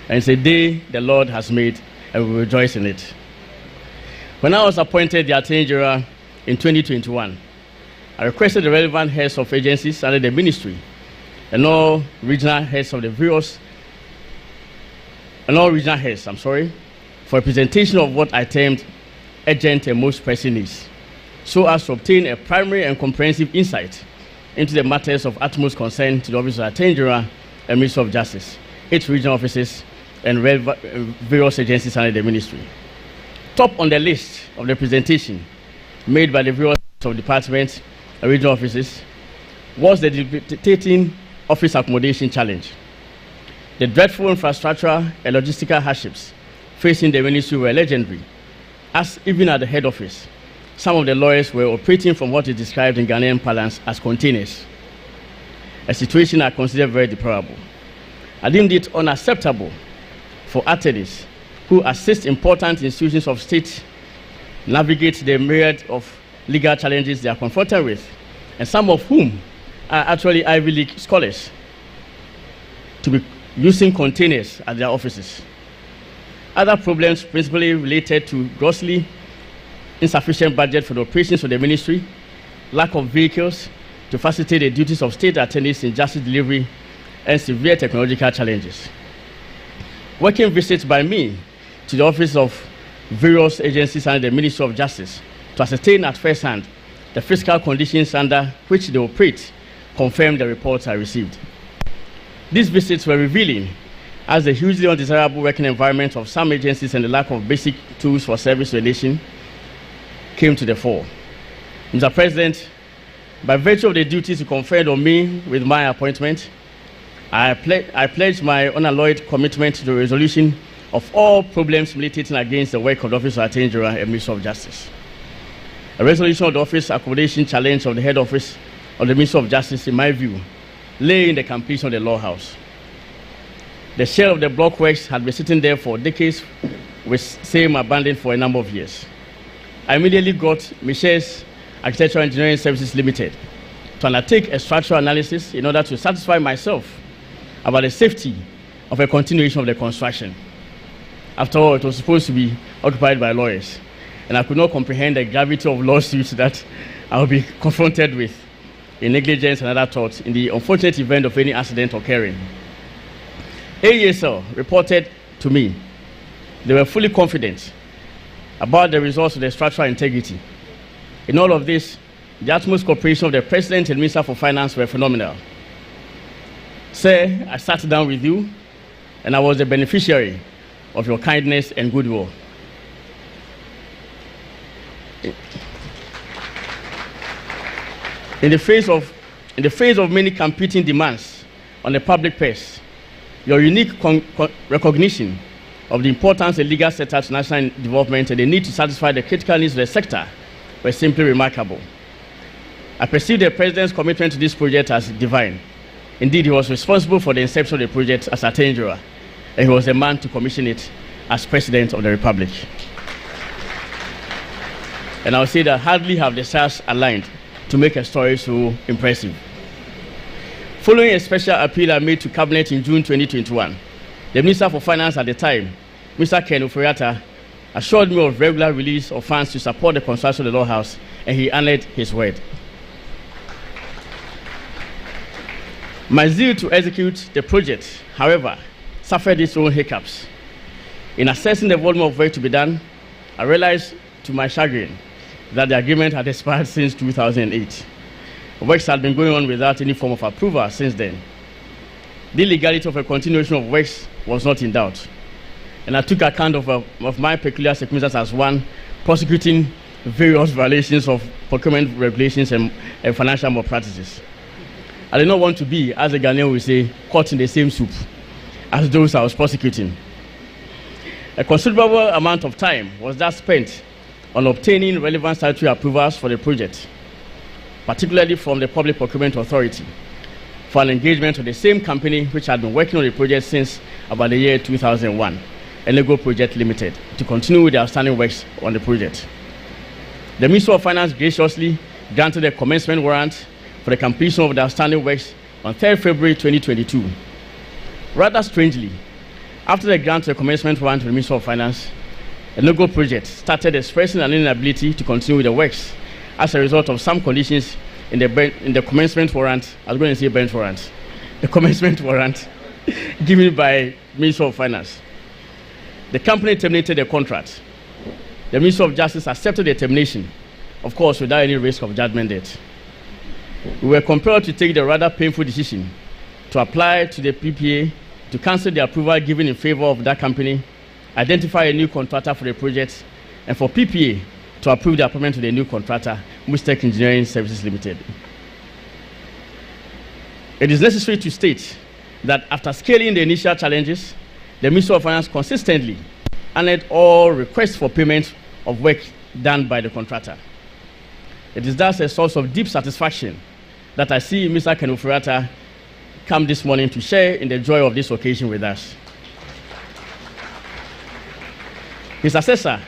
And it's a day the Lord has made, and we rejoice in it. When I was appointed the Attorney General in 2021, I requested the relevant heads of agencies under the ministry and all regional heads for a presentation of what I termed urgent and most pressing needs, so as to obtain a primary and comprehensive insight into the matters of utmost concern to the Office of Attorney General and Minister of Justice, its regional offices, and various agencies under the ministry. Top on the list of the presentation made by the various departments and regional offices was the debilitating office accommodation challenge. The dreadful infrastructural and logistical hardships facing the ministry were legendary, as even at the head office, some of the lawyers were operating from what is described in Ghanaian parlance as containers, a situation I consider very deplorable. I deemed it unacceptable for attorneys who assist important institutions of state navigate the myriad of legal challenges they are confronted with, and some of whom are actually Ivy League scholars, to be using containers at their offices. Other problems principally related to grossly insufficient budget for the operations of the ministry, lack of vehicles to facilitate the duties of state attorneys in justice delivery, and severe technological challenges. Working visits by me to the office of various agencies under the Ministry of Justice to ascertain at first hand the fiscal conditions under which they operate confirmed the reports I received. These visits were revealing, as the hugely undesirable working environment of some agencies and the lack of basic tools for service relation came to the fore. Mr. President, by virtue of the duties conferred on me with my appointment, I pledge my unalloyed commitment to the resolution of all problems militating against the work of the Office of Attorney General and Minister of Justice. A resolution of the office accommodation challenge of the head office of the Minister of Justice, in my view, lay in the completion of the Law House. The shell of the block works had been sitting there for decades with same abandoned for a number of years. I immediately got Michelle's Architectural Engineering Services Limited to undertake a structural analysis in order to satisfy myself about the safety of a continuation of the construction. After all, it was supposed to be occupied by lawyers, and I could not comprehend the gravity of lawsuits that I would be confronted with in negligence and other torts in the unfortunate event of any accident occurring. AESL reported to me they were fully confident about the results of the structural integrity. In all of this, the utmost cooperation of the President and Minister for Finance were phenomenal. Sir, I sat down with you, and I was the beneficiary of your kindness and goodwill. In the face of many competing demands on the public purse, your unique recognition of the importance of legal sector to national development and the need to satisfy the critical needs of the sector were simply remarkable. I perceive the President's commitment to this project as divine. Indeed, he was responsible for the inception of the project as Attorney General, and he was the man to commission it as President of the Republic. And I would say that hardly have the stars aligned to make a story so impressive. Following a special appeal I made to Cabinet in June 2021, the Minister for Finance at the time, Mr. Ken Oforiatta, assured me of regular release of funds to support the construction of the Law House, and he honored his word. My zeal to execute the project, however, suffered its own hiccups. In assessing the volume of work to be done, I realized to my chagrin that the agreement had expired since 2008. Works had been going on without any form of approval since then. The legality of a continuation of works was not in doubt, and I took account of my peculiar circumstances as one prosecuting various violations of procurement regulations and financial malpractices. I did not want to be, as a Ghanaian would say, caught in the same soup as those I was prosecuting. A considerable amount of time was thus spent on obtaining relevant statutory approvals for the project, particularly from the Public Procurement Authority, for an engagement with the same company which had been working on the project since about the year 2001, Enego Project Limited, to continue with the outstanding works on the project. The Ministry of Finance graciously granted a commencement warrant for the completion of the outstanding works on 3rd February 2022. Rather strangely, after the grant of the commencement warrant to the Ministry of Finance, Enego Project started expressing an inability to continue with the works as a result of some conditions in the commencement warrant. I was going to say bench warrant. The commencement warrant given by Ministry of Finance. The company terminated the contract. The Ministry of Justice accepted the termination, of course, without any risk of judgment debt. We were compelled to take the rather painful decision to apply to the PPA to cancel the approval given in favor of that company, identify a new contractor for the project, and for PPA to approve the appointment of the new contractor, Mustech Engineering Services Limited. It is necessary to state that after scaling the initial challenges, the Ministry of Finance consistently honored all requests for payment of work done by the contractor. It is thus a source of deep satisfaction that I see Mr. Ken Oforiatta come this morning to share in the joy of this occasion with us. His successor,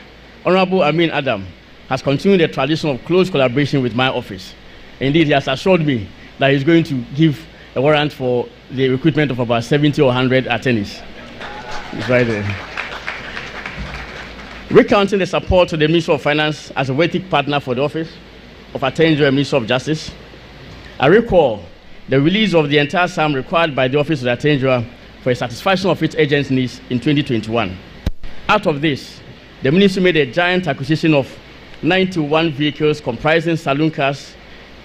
Honorable Amin Adam, has continued the tradition of close collaboration with my office. Indeed, he has assured me that he's going to give a warrant for the recruitment of about 70 or 100 attorneys. It's right there. Recounting the support to the Ministry of Finance as a worthy partner for the Office of Attorney General and Ministry of Justice, I recall the release of the entire sum required by the Office of the Attorney General for a satisfaction of its agents' needs in 2021. Out of this, the Ministry made a giant acquisition of 91 vehicles comprising saloon cars,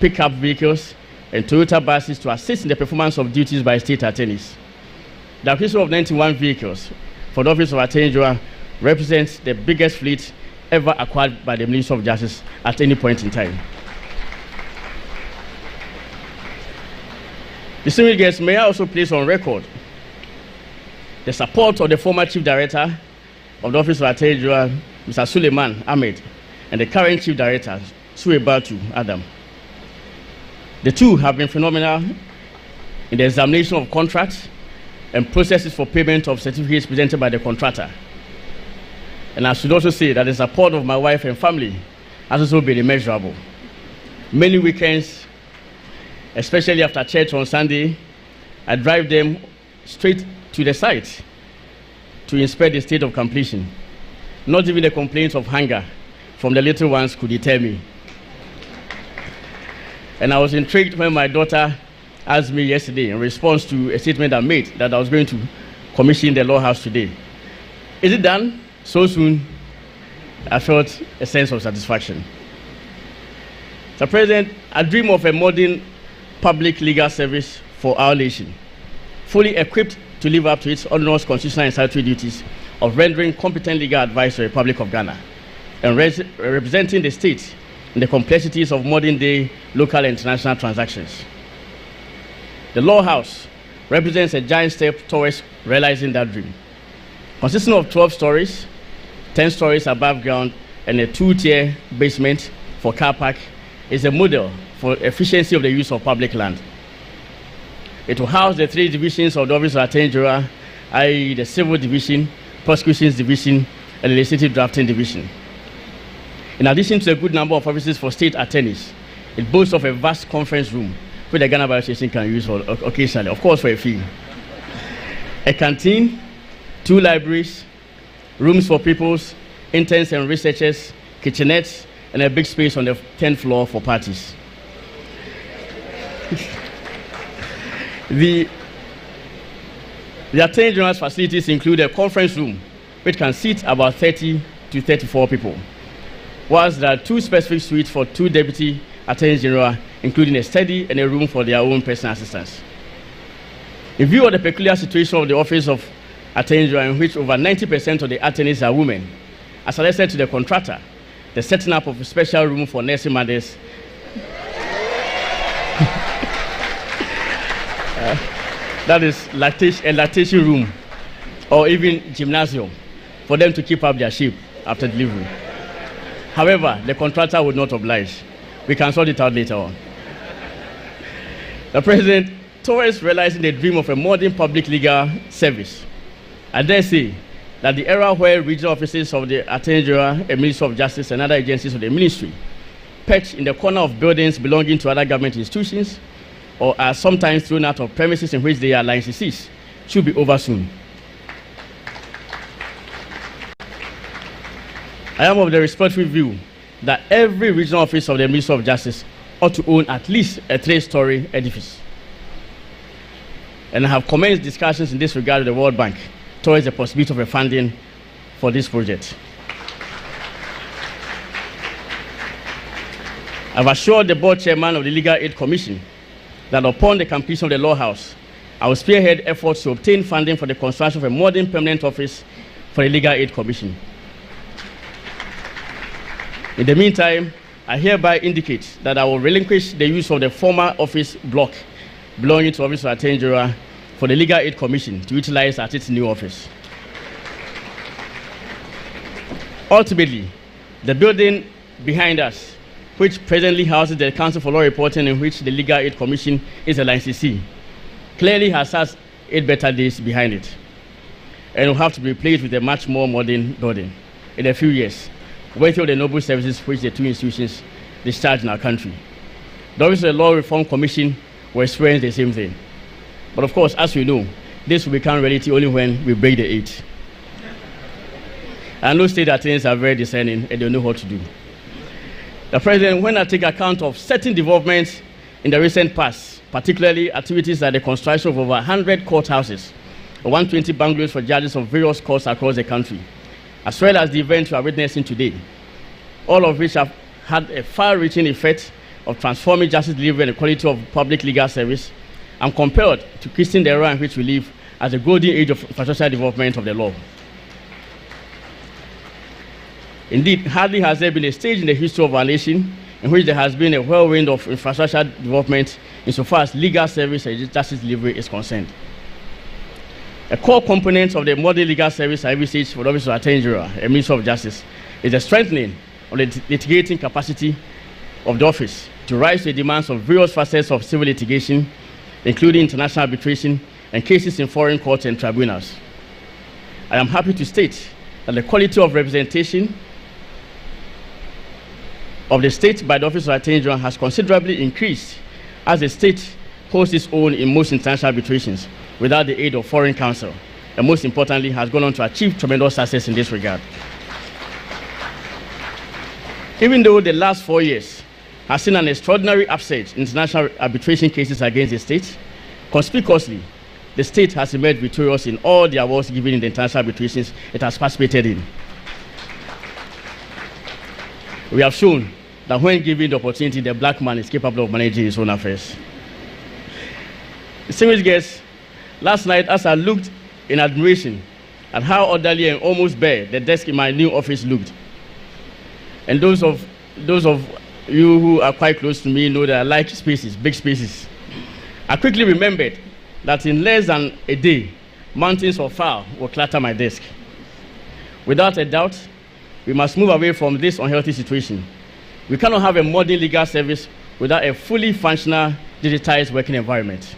pickup vehicles, and Toyota buses to assist in the performance of duties by state attorneys. The acquisition of 91 vehicles for the Office of Attorney General represents the biggest fleet ever acquired by the Ministry of Justice at any point in time. Distinguished guests, may I also place on record the support of the former Chief Director of the Office of Attorney General, Mr. Suleiman Ahmed, and the current Chief Director, Suebatu Adam. The two have been phenomenal in the examination of contracts and processes for payment of certificates presented by the contractor. And I should also say that the support of my wife and family has also been immeasurable. Many weekends, especially after church on Sunday, I drive them straight to the site to inspect the state of completion. Not even the complaints of hunger from the little ones could deter me. And I was intrigued when my daughter asked me yesterday in response to a statement I made that I was going to commission the law house today. Is it done so soon? I felt a sense of satisfaction. Mr. President, I dream of a modern public legal service for our nation, fully equipped to live up to its onerous constitutional and statutory duties of rendering competent legal advice to the Republic of Ghana and representing the state in the complexities of modern-day local and international transactions. The Law House represents a giant step towards realizing that dream. Consisting of 12 stories, 10 stories above ground, and a 2-tier basement for car park, is a model for efficiency of the use of public land. It will house the 3 divisions of the Office of Attorney General, i.e. the Civil Division, Prosecutions Division, and the Legislative Drafting Division. In addition to a good number of offices for state attorneys, it boasts of a vast conference room which the Ghana Bar Association can use for occasionally, of course for a fee. A canteen, 2 libraries, rooms for pupils, interns and researchers, kitchenettes, and a big space on the 10th floor for parties. The Attorney General's facilities include a conference room which can seat about 30 to 34 people, whilst there are 2 specific suites for 2 Deputy Attorney General, including a study and a room for their own personal assistants. In view of the peculiar situation of the Office of Attorney General, in which over 90% of the attorneys are women, I suggested to the contractor the setting up of a special room for nursing mothers that is a lactation room or even gymnasium for them to keep up their shape after delivery. However, the contractor would not oblige. We can sort it out later on. The President, towards realizing the dream of a modern public legal service, I dare say that the era where regional offices of the Attorney General and Ministry of Justice and other agencies of the ministry perch in the corner of buildings belonging to other government institutions or are sometimes thrown out of premises in which they are licensees should be over soon. I am of the respectful view that every regional office of the Ministry of Justice ought to own at least a 3-story edifice. And I have commenced discussions in this regard with the World Bank towards the possibility of a funding for this project. I've assured the board chairman of the Legal Aid Commission that upon the completion of the Law House, I will spearhead efforts to obtain funding for the construction of a modern permanent office for the Legal Aid Commission. In the meantime, I hereby indicate that I will relinquish the use of the former office block belonging to the Office of Attorney General for the Legal Aid Commission to utilize at its new office. Ultimately, the building behind us, which presently houses the Council for Law Reporting, in which the Legal Aid Commission is a licensee, clearly has 8 better days behind it, and will have to be replaced with a much more modern building in a few years, worthy of the noble services which the 2 institutions discharge in our country. The Office of the Law Reform Commission will experience the same thing. But of course, as we know, this will become reality only when we break the 8. I know state attorneys are very discerning and they know what to do. The President, when I take account of certain developments in the recent past, particularly activities like the construction of over 100 courthouses, 120 bungalows for judges of various courts across the country, as well as the events we are witnessing today, all of which have had a far-reaching effect of transforming justice delivery and the quality of public legal service, I'm compelled to christen the era in which we live as the golden age of infrastructural development of the law. Indeed, hardly has there been a stage in the history of our nation in which there has been a whirlwind of infrastructure development insofar as legal service and justice delivery is concerned. A core component of the modern legal service I envisage for the Office of Attorney General and Ministry of Justice is the strengthening of the litigating capacity of the office to rise to the demands of various facets of civil litigation, including international arbitration and cases in foreign courts and tribunals. I am happy to state that the quality of representation of the state by the Office of Attorney General has considerably increased as the state holds its own in most international arbitrations, without the aid of foreign counsel, and most importantly, has gone on to achieve tremendous success in this regard. Even though the last 4 years has seen an extraordinary upsurge in international arbitration cases against the state, conspicuously, the state has emerged victorious in all the awards given in the international arbitrations it has participated in. We have shown that when given the opportunity, the black man is capable of managing his own affairs. Distinguished guests, last night as I looked in admiration at how orderly and almost bare the desk in my new office looked, and those of you who are quite close to me know that I like spaces, big spaces, I quickly remembered that in less than a day, mountains of file will clutter my desk. Without a doubt, we must move away from this unhealthy situation. We cannot have a modern legal service without a fully functional, digitized working environment.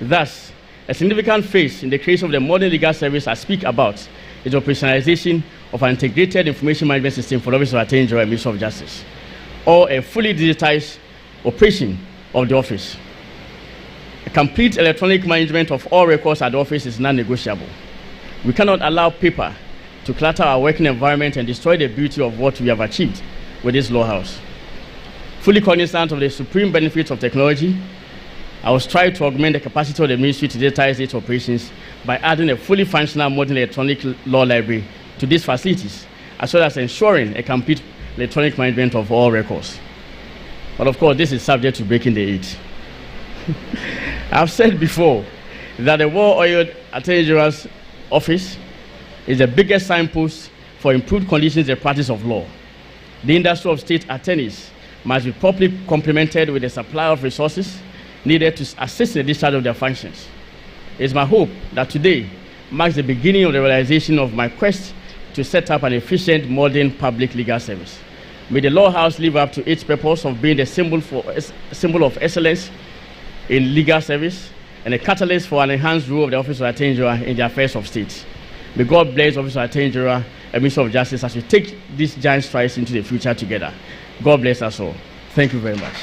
Thus, a significant phase in the creation of the modern legal service I speak about is the operationalization of an integrated information management system for the Office of Attorney General and Ministry of Justice, or a fully digitized operation of the office. A complete electronic management of all records at the office is non-negotiable. We cannot allow paper to clutter our working environment and destroy the beauty of what we have achieved with this law house. Fully cognizant of the supreme benefits of technology, I will strive to augment the capacity of the ministry to digitize its operations by adding a fully functional modern electronic law library to these facilities, as well as ensuring a complete electronic management of all records. But of course, this is subject to breaking the eight. I've said before that the well-oiled Attorney General's office is the biggest signpost for improved conditions in the practice of law. The industry of state attorneys must be properly complemented with a supply of resources needed to assist in the discharge of their functions. It's my hope that today marks the beginning of the realization of my quest to set up an efficient, modern public legal service. May the Law House live up to its purpose of being the symbol of excellence in legal service and a catalyst for an enhanced role of the Office of Attorney General in the affairs of state. May God bless the Office of Attorney General and Ministry of Justice as we take these giant strides into the future together. God bless us all. Thank you very much.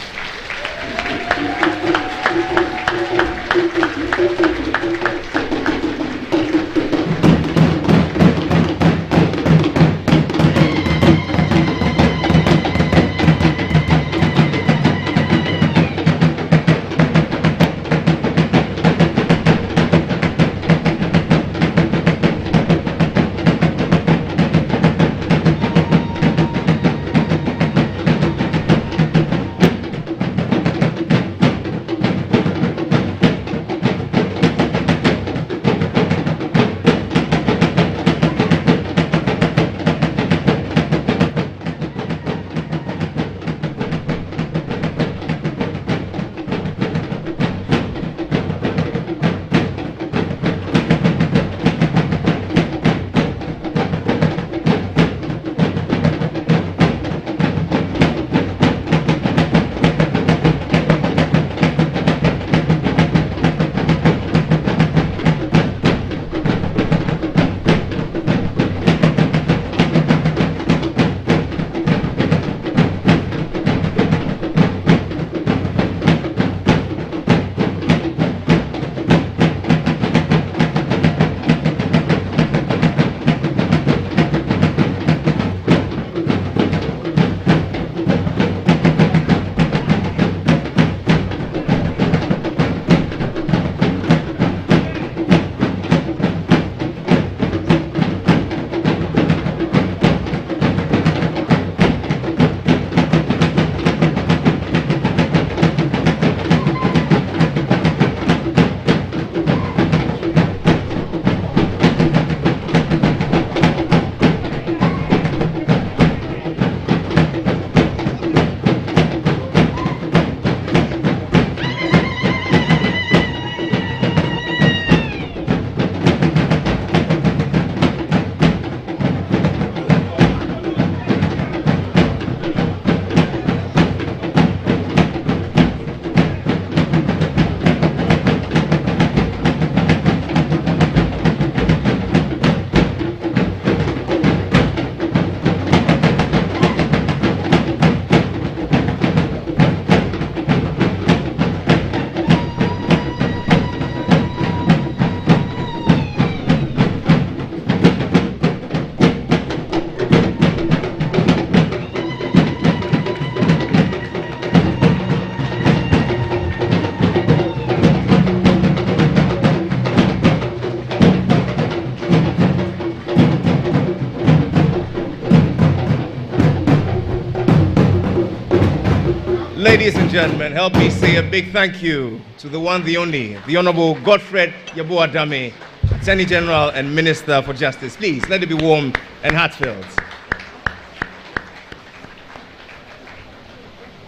Ladies and gentlemen, help me say a big thank you to the one, the only, the Honorable Godfred Yeboah-Dame, Attorney General and Minister for Justice. Please, let it be warm and heartfelt.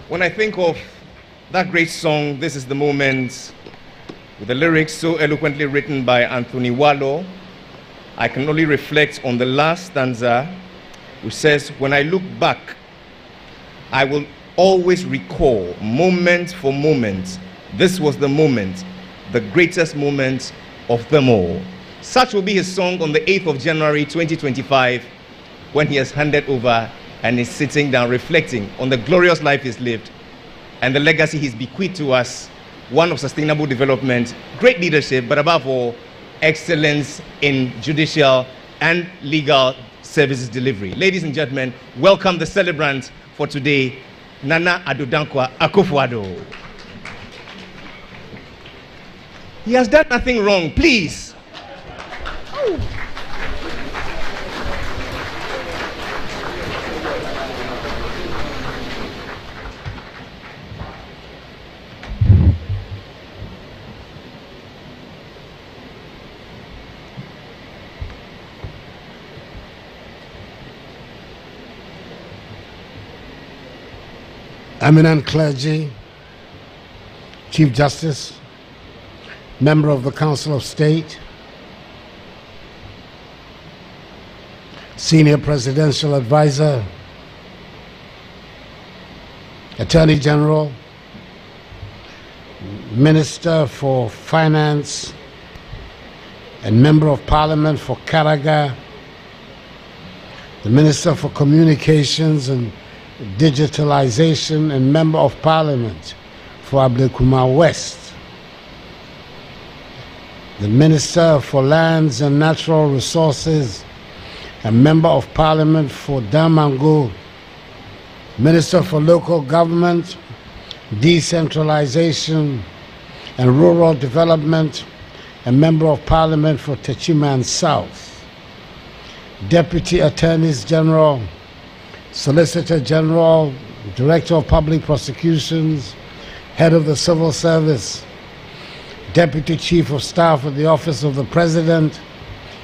When I think of that great song, This Is the Moment, with the lyrics so eloquently written by Anthony Wallo, I can only reflect on the last stanza, which says, when I look back, I will always recall, moment for moment, this was the moment, the greatest moment of them all. Such will be his song on the 8th of January 2025, when he has handed over and is sitting down reflecting on the glorious life he's lived and the legacy he's bequeathed to us, one of sustainable development, great leadership, but above all, excellence in judicial and legal services delivery. Ladies and gentlemen, welcome the celebrant for today, Nana Addo Dankwa Akufo-Addo. He has done nothing wrong, please. Eminent clergy, Chief Justice, member of the Council of State, Senior Presidential Advisor, Attorney General, Minister for Finance, and Member of Parliament for Karaga, the Minister for Communications and Digitalization and Member of Parliament for Ablekuma West, the Minister for Lands and Natural Resources and Member of Parliament for Damango, Minister for Local Government, Decentralization and Rural Development and Member of Parliament for Techiman South, Deputy Attorneys General, Solicitor General, Director of Public Prosecutions, Head of the Civil Service, Deputy Chief of Staff of the Office of the President,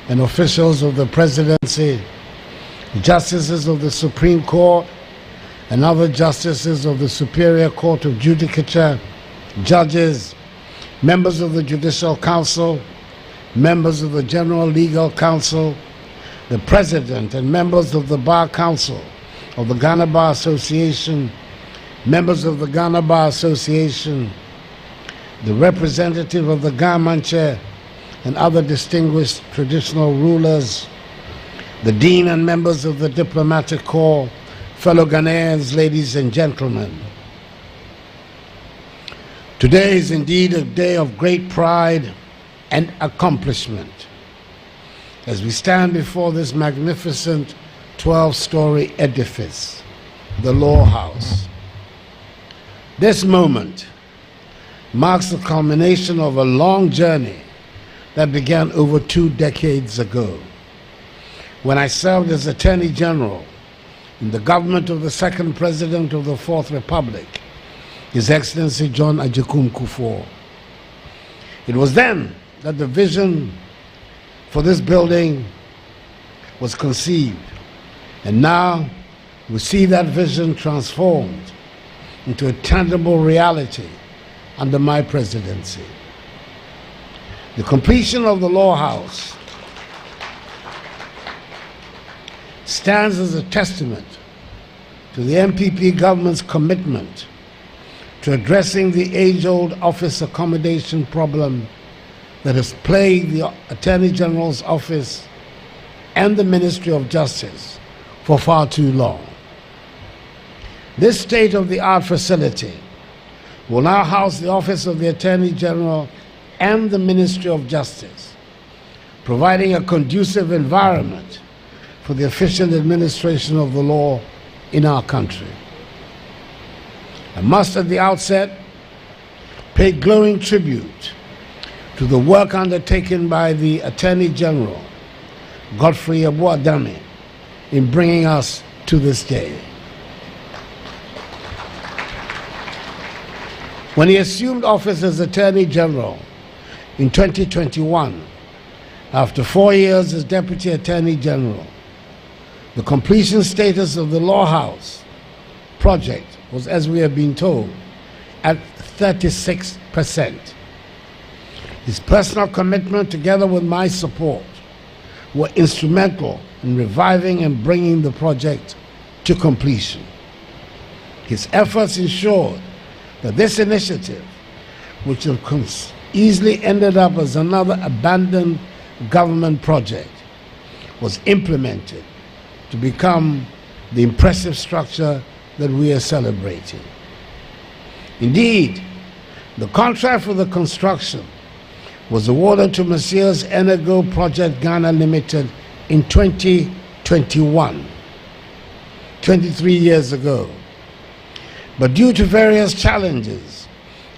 and officials of the Presidency, Justices of the Supreme Court, and other Justices of the Superior Court of Judicature, Judges, members of the Judicial Council, members of the General Legal Council, the President and members of the Bar Council of the Ghana Bar Association, members of the Ghana Bar Association, the representative of the Gamanche and other distinguished traditional rulers, the Dean and members of the Diplomatic Corps, fellow Ghanaians, ladies and gentlemen. Today is indeed a day of great pride and accomplishment as we stand before this magnificent 12-story edifice, the Law House. This moment marks the culmination of a long journey that began over 2 decades ago, when I served as Attorney General in the government of the second President of the Fourth Republic, His Excellency John Agyekum Kufuor. It was then that the vision for this building was conceived, and now we see that vision transformed into a tangible reality under my presidency. The completion of the Law House stands as a testament to the MPP government's commitment to addressing the age-old office accommodation problem that has plagued the Attorney General's office and the Ministry of Justice for far too long. This state-of-the-art facility will now house the Office of the Attorney General and the Ministry of Justice, providing a conducive environment for the efficient administration of the law in our country. I must at the outset pay glowing tribute to the work undertaken by the Attorney General, Godfred Yeboah-Dame, in bringing us to this day. When he assumed office as Attorney General in 2021, after 4 years as Deputy Attorney General, the completion status of the Law House project was, as we have been told, at 36%. His personal commitment, together with my support, were instrumental in reviving and bringing the project to completion. His efforts ensured that this initiative, which has easily ended up as another abandoned government project, was implemented to become the impressive structure that we are celebrating. Indeed, the contract for the construction was awarded to Messrs. Energo Project Ghana Limited in 2021, 23 years ago. But due to various challenges,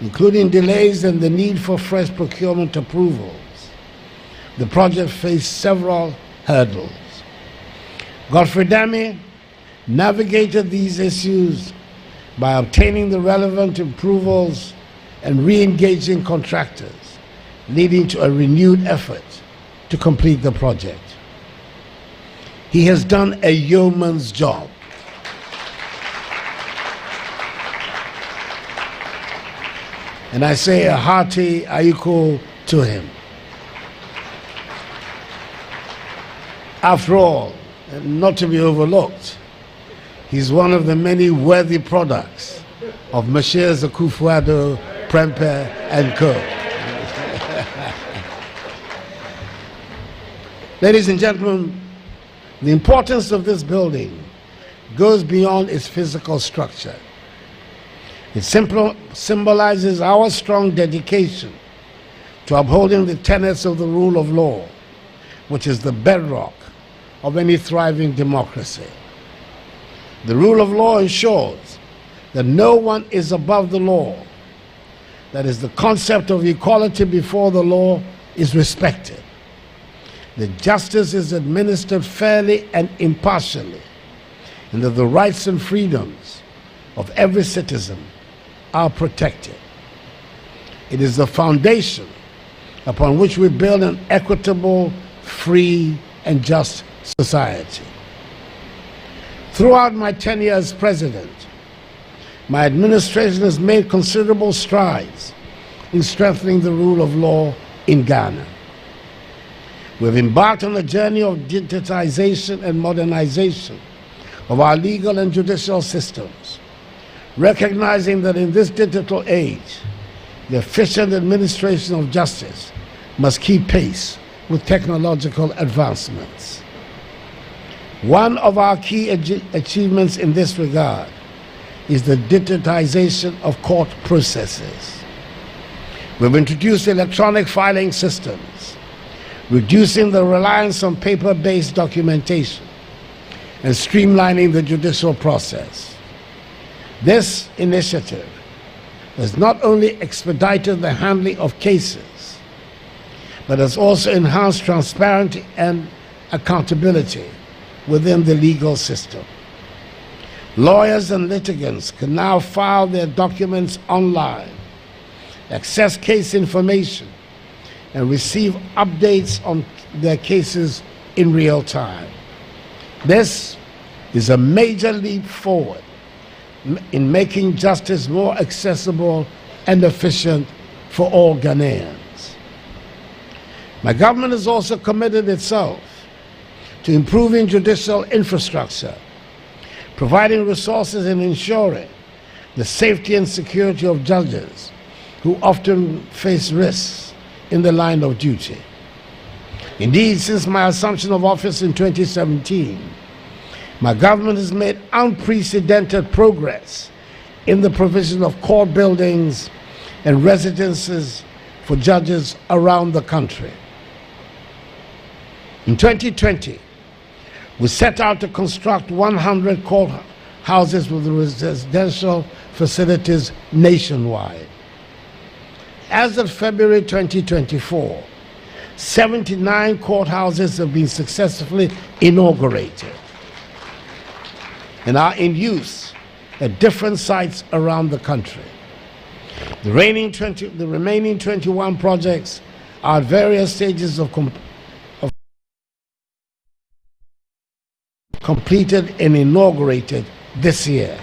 including delays and the need for fresh procurement approvals, the project faced several hurdles. Godfrey Dami navigated these issues by obtaining the relevant approvals and re-engaging contractors, leading to a renewed effort to complete the project. He has done a yeoman's job. And I say a hearty ayuko to him. After all, not to be overlooked, he's one of the many worthy products of Messrs. Akufo-Addo, Prempeh, and Co. Ladies and gentlemen, the importance of this building goes beyond its physical structure. It symbolizes our strong dedication to upholding the tenets of the rule of law, which is the bedrock of any thriving democracy. The rule of law ensures that no one is above the law. That is, the concept of equality before the law is respected. That justice is administered fairly and impartially, and that the rights and freedoms of every citizen are protected. It is the foundation upon which we build an equitable, free, and just society. Throughout my tenure as president, my administration has made considerable strides in strengthening the rule of law in Ghana. We've embarked on a journey of digitization and modernization of our legal and judicial systems, recognizing that in this digital age, the efficient administration of justice must keep pace with technological advancements. One of our key achievements in this regard is the digitization of court processes. We've introduced electronic filing systems, reducing the reliance on paper-based documentation and streamlining the judicial process. This initiative has not only expedited the handling of cases, but has also enhanced transparency and accountability within the legal system. Lawyers and litigants can now file their documents online, access case information, and receive updates on their cases in real time. This is a major leap forward in making justice more accessible and efficient for all Ghanaians. My government has also committed itself to improving judicial infrastructure, providing resources and ensuring the safety and security of judges who often face risks in the line of duty. Indeed, since my assumption of office in 2017, my government has made unprecedented progress in the provision of court buildings and residences for judges around the country. In 2020, we set out to construct 100 court houses with residential facilities nationwide. As of February 2024, 79 courthouses have been successfully inaugurated and are in use at different sites around the country. The remaining 21 projects are at various stages of completed and inaugurated this year.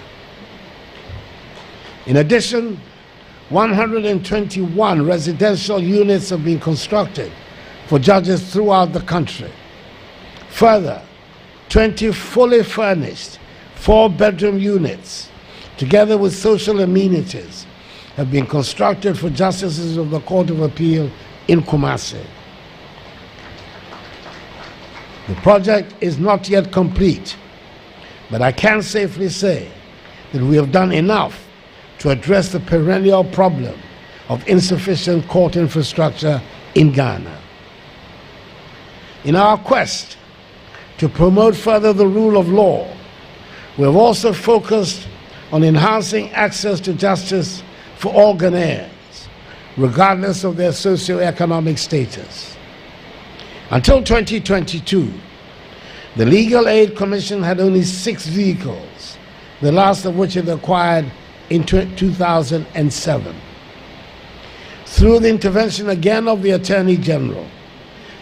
In addition, 121 residential units have been constructed for judges throughout the country. Further, 20 fully furnished 4-bedroom units, together with social amenities, have been constructed for justices of the Court of Appeal in Kumasi. The project is not yet complete, but I can safely say that we have done enough to address the perennial problem of insufficient court infrastructure in Ghana. In our quest to promote further the rule of law, we have also focused on enhancing access to justice for all Ghanaians, regardless of their socio-economic status. Until 2022, the Legal Aid Commission had only 6 vehicles, the last of which it acquired in 2007. Through the intervention again of the Attorney General,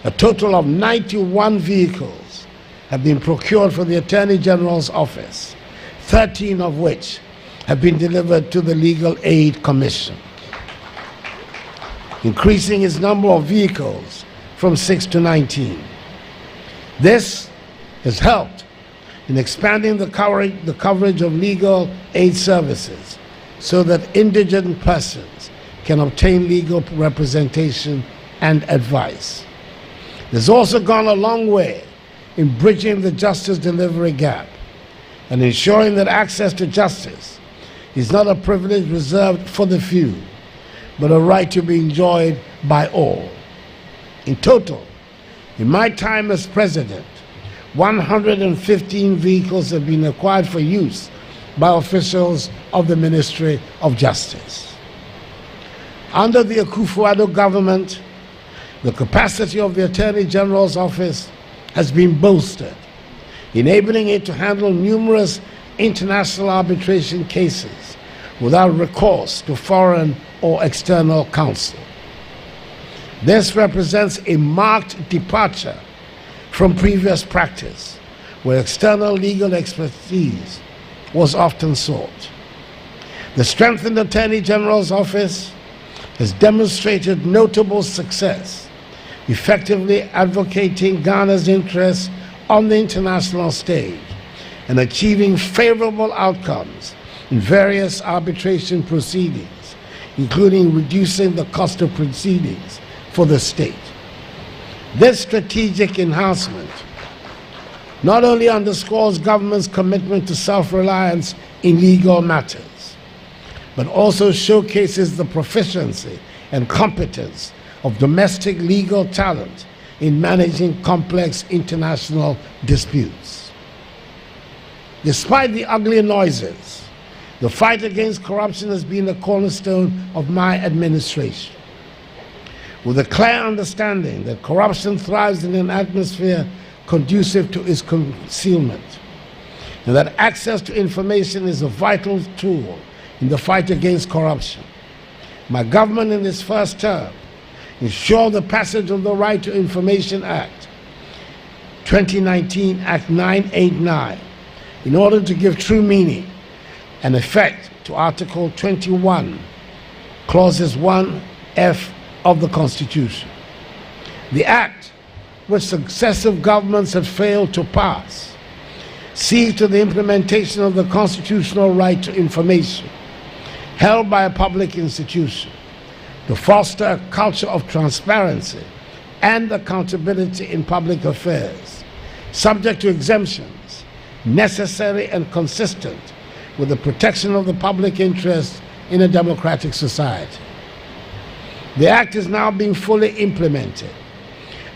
a total of 91 vehicles have been procured for the Attorney General's office, 13 of which have been delivered to the Legal Aid Commission, increasing its number of vehicles from 6 to 19. This has helped in expanding the coverage of legal aid services so that indigent persons can obtain legal representation and advice. It has also gone a long way in bridging the justice delivery gap and ensuring that access to justice is not a privilege reserved for the few, but a right to be enjoyed by all. In total, in my time as president, 115 vehicles have been acquired for use by officials of the Ministry of Justice. Under the Akufo-Addo government, the capacity of the Attorney General's office has been bolstered, enabling it to handle numerous international arbitration cases without recourse to foreign or external counsel. This represents a marked departure from previous practice, where external legal expertise was often sought. The strengthened Attorney General's office has demonstrated notable success, effectively advocating Ghana's interests on the international stage and achieving favorable outcomes in various arbitration proceedings, including reducing the cost of proceedings for the state. This strategic enhancement not only underscores government's commitment to self-reliance in legal matters, but also showcases the proficiency and competence of domestic legal talent in managing complex international disputes. Despite the ugly noises, the fight against corruption has been a cornerstone of my administration. With a clear understanding that corruption thrives in an atmosphere conducive to its concealment, and that access to information is a vital tool in the fight against corruption, my government in its first term ensured the passage of the Right to Information Act, 2019 Act 989, in order to give true meaning and effect to Article 21, Clauses 1F of the Constitution. The Act, which successive governments had failed to pass, sees to the implementation of the constitutional right to information held by a public institution to foster a culture of transparency and accountability in public affairs, subject to exemptions, necessary and consistent with the protection of the public interest in a democratic society. The Act is now being fully implemented,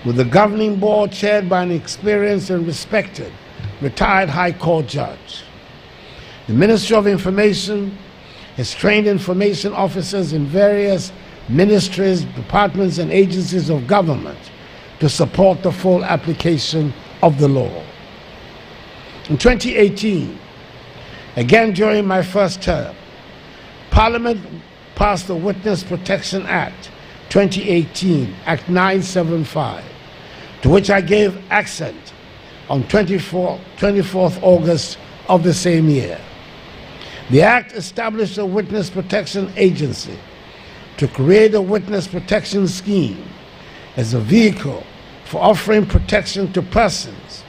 with the governing board chaired by an experienced and respected retired High Court judge. The Ministry of Information has trained information officers in various ministries, departments, and agencies of government to support the full application of the law. In 2018, again during my first term, Parliament passed the Witness Protection Act 2018, Act 975, to which I gave assent on 24th August of the same year. The Act established a Witness Protection Agency to create a witness protection scheme as a vehicle for offering protection to persons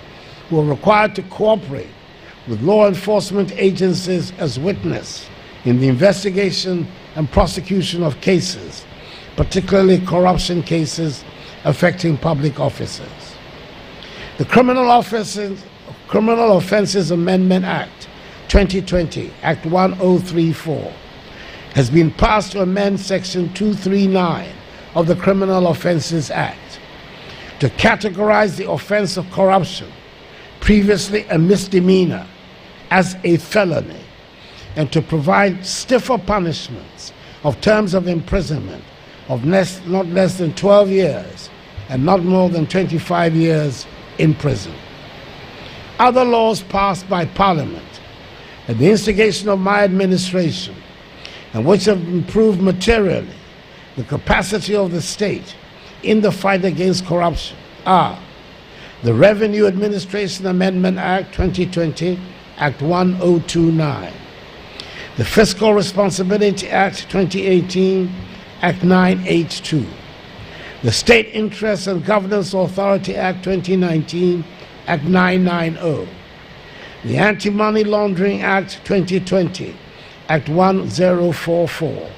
who are required to cooperate with law enforcement agencies as witness in the investigation and prosecution of cases, particularly corruption cases affecting public officers. The Criminal Offences Amendment Act 2020, Act 1034, has been passed to amend Section 239 of the Criminal Offences Act to categorize the offense of corruption, previously a misdemeanor, as a felony, and to provide stiffer punishments of terms of imprisonment of not less than 12 years and not more than 25 years in prison. Other laws passed by Parliament at the instigation of my administration, and which have improved materially the capacity of the state in the fight against corruption, are the Revenue Administration Amendment Act 2020, Act 1029, the Fiscal Responsibility Act 2018, Act 982, the State Interest and Governance Authority Act 2019, Act 990, the Anti-Money Laundering Act 2020, Act 1044,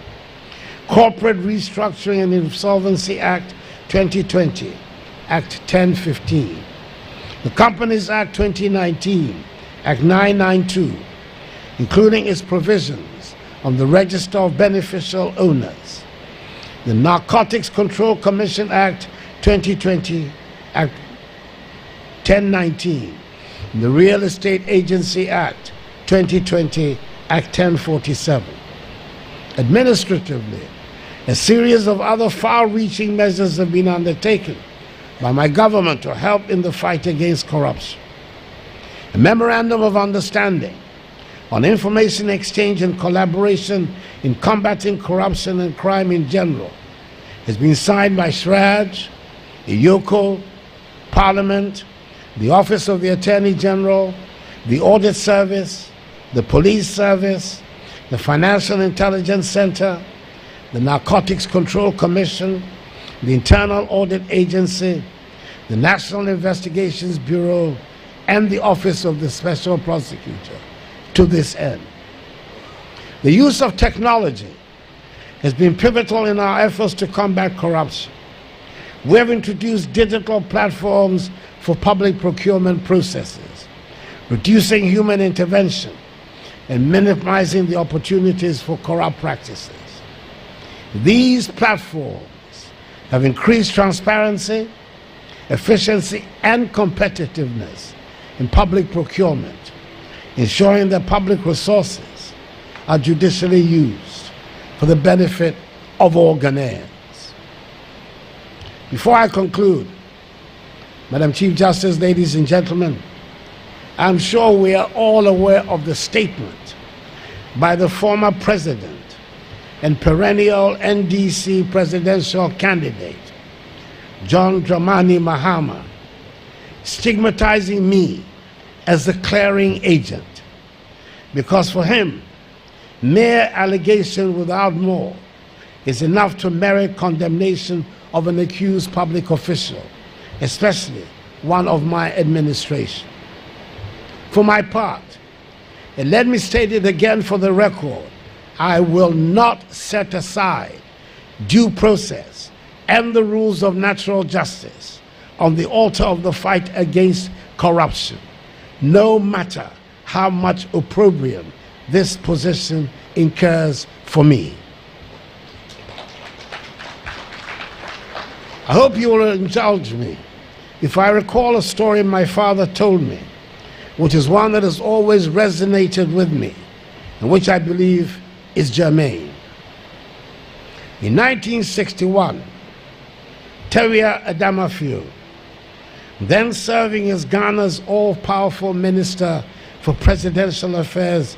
Corporate Restructuring and Insolvency Act 2020, Act 1015, the Companies Act 2019, Act 992, including its provisions on the Register of Beneficial Owners, the Narcotics Control Commission Act 2020, Act 1019, the Real Estate Agency Act 2020, Act 1047. Administratively, a series of other far-reaching measures have been undertaken by my government to help in the fight against corruption. A Memorandum of Understanding on information exchange and collaboration in combating corruption and crime in general has been signed by SRAJ, IOCO, Parliament, the Office of the Attorney General, the Audit Service, the Police Service, the Financial Intelligence Center, the Narcotics Control Commission, the Internal Audit Agency, the National Investigations Bureau, and the Office of the Special Prosecutor to this end. The use of technology has been pivotal in our efforts to combat corruption. We have introduced digital platforms for public procurement processes, reducing human intervention and minimizing the opportunities for corrupt practices. These platforms have increased transparency, efficiency, and competitiveness in public procurement, ensuring that public resources are judicially used for the benefit of all Ghanaians. Before I conclude, Madam Chief Justice, ladies and gentlemen, I'm sure we are all aware of the statement by the former president and perennial NDC presidential candidate, John Dramani Mahama, stigmatizing me as the clearing agent, because for him, mere allegation without more is enough to merit condemnation of an accused public official, especially one of my administration. For my part, and let me state it again for the record, I will not set aside due process and the rules of natural justice on the altar of the fight against corruption, no matter how much opprobrium this position incurs for me. I hope you will indulge me if I recall a story my father told me, which is one that has always resonated with me and which I believe is germane. In 1961, Teria Adamafio, then serving as Ghana's all-powerful Minister for Presidential Affairs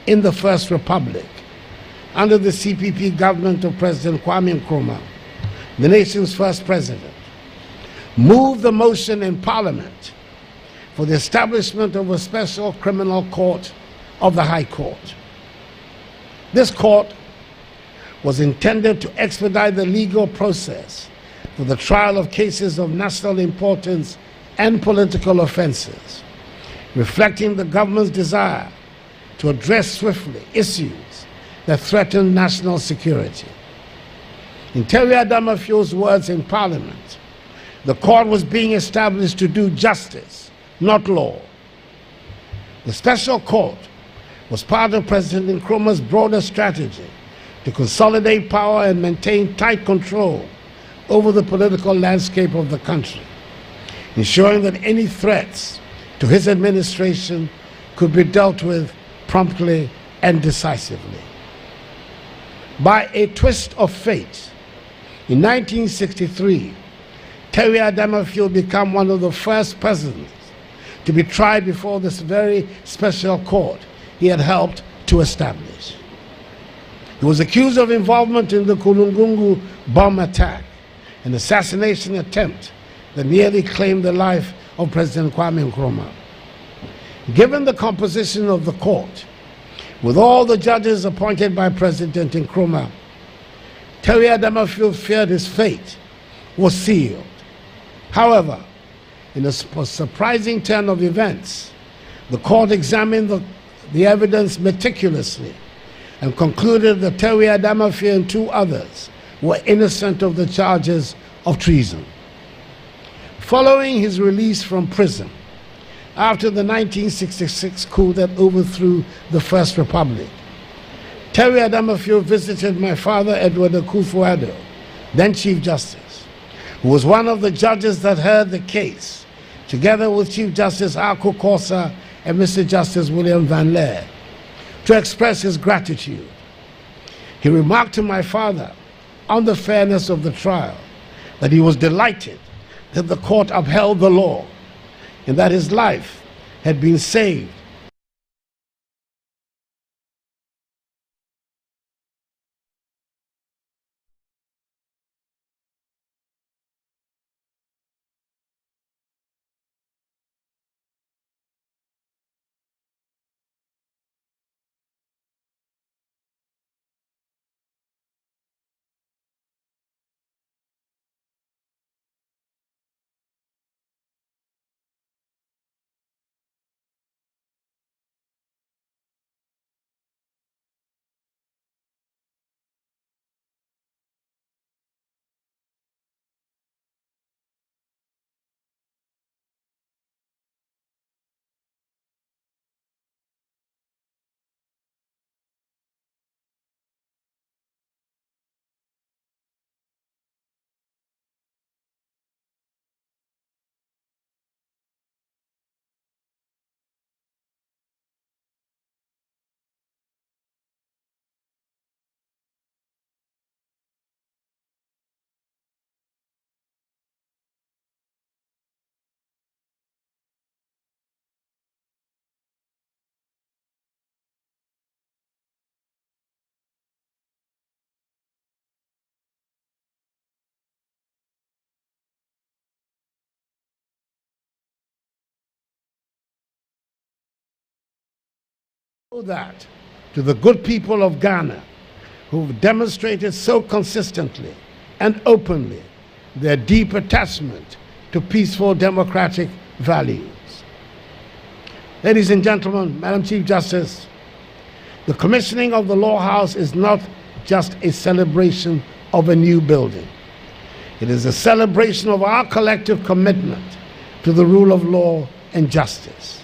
in the First Republic, under the CPP government of President Kwame Nkrumah, the nation's first president, moved the motion in Parliament for the establishment of a special criminal court of the High Court. This court was intended to expedite the legal process for the trial of cases of national importance and political offenses, reflecting the government's desire to address swiftly issues that threaten national security. In Terry Adamafio's words in Parliament, the court was being established to do justice, not law. The special court was part of President Nkrumah's broader strategy to consolidate power and maintain tight control over the political landscape of the country, ensuring that any threats to his administration could be dealt with promptly and decisively. By a twist of fate, in 1963, Terry Adamafio became one of the first presidents to be tried before this very special court he had helped to establish. He was accused of involvement in the Kulungungu bomb attack, an assassination attempt that nearly claimed the life of President Kwame Nkrumah. Given the composition of the court, with all the judges appointed by President Nkrumah, Terry Adamafio feared his fate was sealed. However, in a surprising turn of events, the court examined the evidence meticulously and concluded that Terry Adamafio and two others were innocent of the charges of treason. Following his release from prison after the 1966 coup that overthrew the First Republic, Terry Adamafio visited my father, Edward Akufo-Addo, then Chief Justice, who was one of the judges that heard the case, together with Chief Justice Ako Kosa and Mr. Justice William Van Leer, to express his gratitude. He remarked to my father on the fairness of the trial that he was delighted that the court upheld the law and that his life had been saved. That to the good people of Ghana, who've demonstrated so consistently and openly their deep attachment to peaceful democratic values. Ladies and gentlemen, Madam Chief Justice, the commissioning of the Law House is not just a celebration of a new building. It is a celebration of our collective commitment to the rule of law and justice.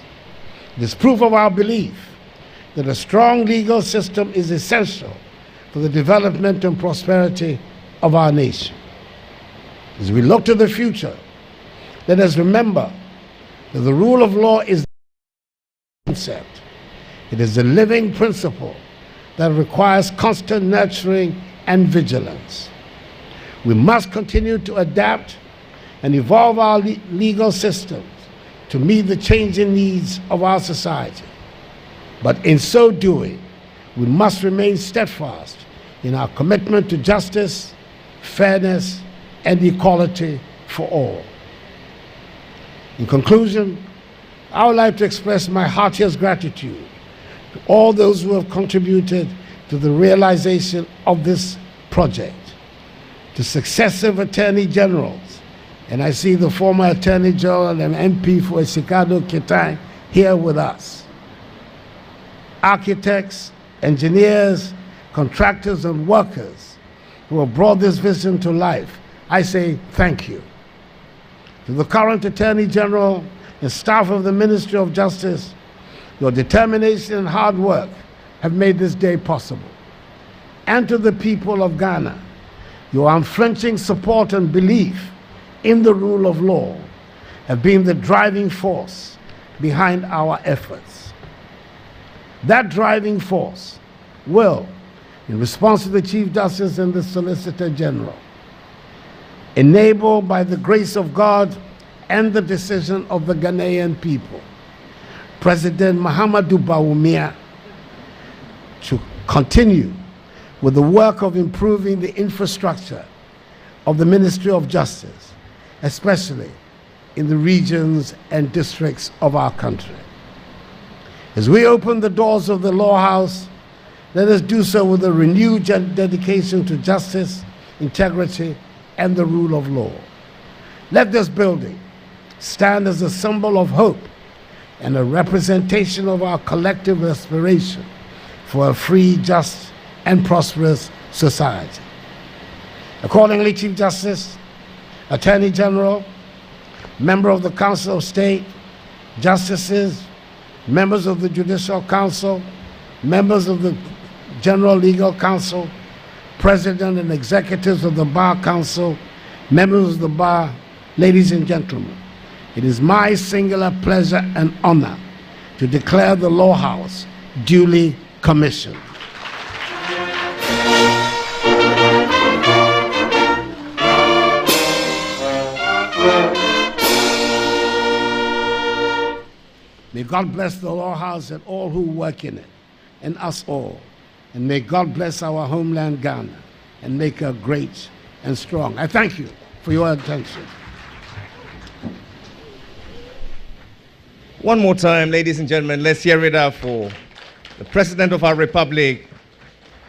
It is proof of our belief that a strong legal system is essential for the development and prosperity of our nation. As we look to the future, let us remember that the rule of law is the concept. It is a living principle that requires constant nurturing and vigilance. We must continue to adapt and evolve our legal systems to meet the changing needs of our society. But in so doing, we must remain steadfast in our commitment to justice, fairness, and equality for all. In conclusion, I would like to express my heartiest gratitude to all those who have contributed to the realization of this project, to successive Attorney Generals, and I see the former Attorney General and MP for Esikado Ketai here with us, architects, engineers, contractors, and workers who have brought this vision to life. I say thank you. To the current Attorney General and staff of the Ministry of Justice, your determination and hard work have made this day possible. And to the people of Ghana, your unflinching support and belief in the rule of law have been the driving force behind our efforts. That driving force will, in response to the Chief Justice and the Solicitor General, enabled by the grace of God and the decision of the Ghanaian people, President Mahamudu Bawumia, to continue with the work of improving the infrastructure of the Ministry of Justice, especially in the regions and districts of our country. As we open the doors of the Law House, let us do so with a renewed dedication to justice, integrity, and the rule of law. Let this building stand as a symbol of hope and a representation of our collective aspiration for a free, just, and prosperous society. Accordingly, Chief Justice, Attorney General, member of the Council of State, justices, members of the Judicial Council, members of the General Legal Council, President and executives of the Bar Council, members of the Bar, ladies and gentlemen, it is my singular pleasure and honor to declare the Law House duly commissioned. May God bless the Law House and all who work in it, and us all. And may God bless our homeland, Ghana, and make her great and strong. I thank you for your attention. One more time, ladies and gentlemen, let's hear it up for the President of our Republic,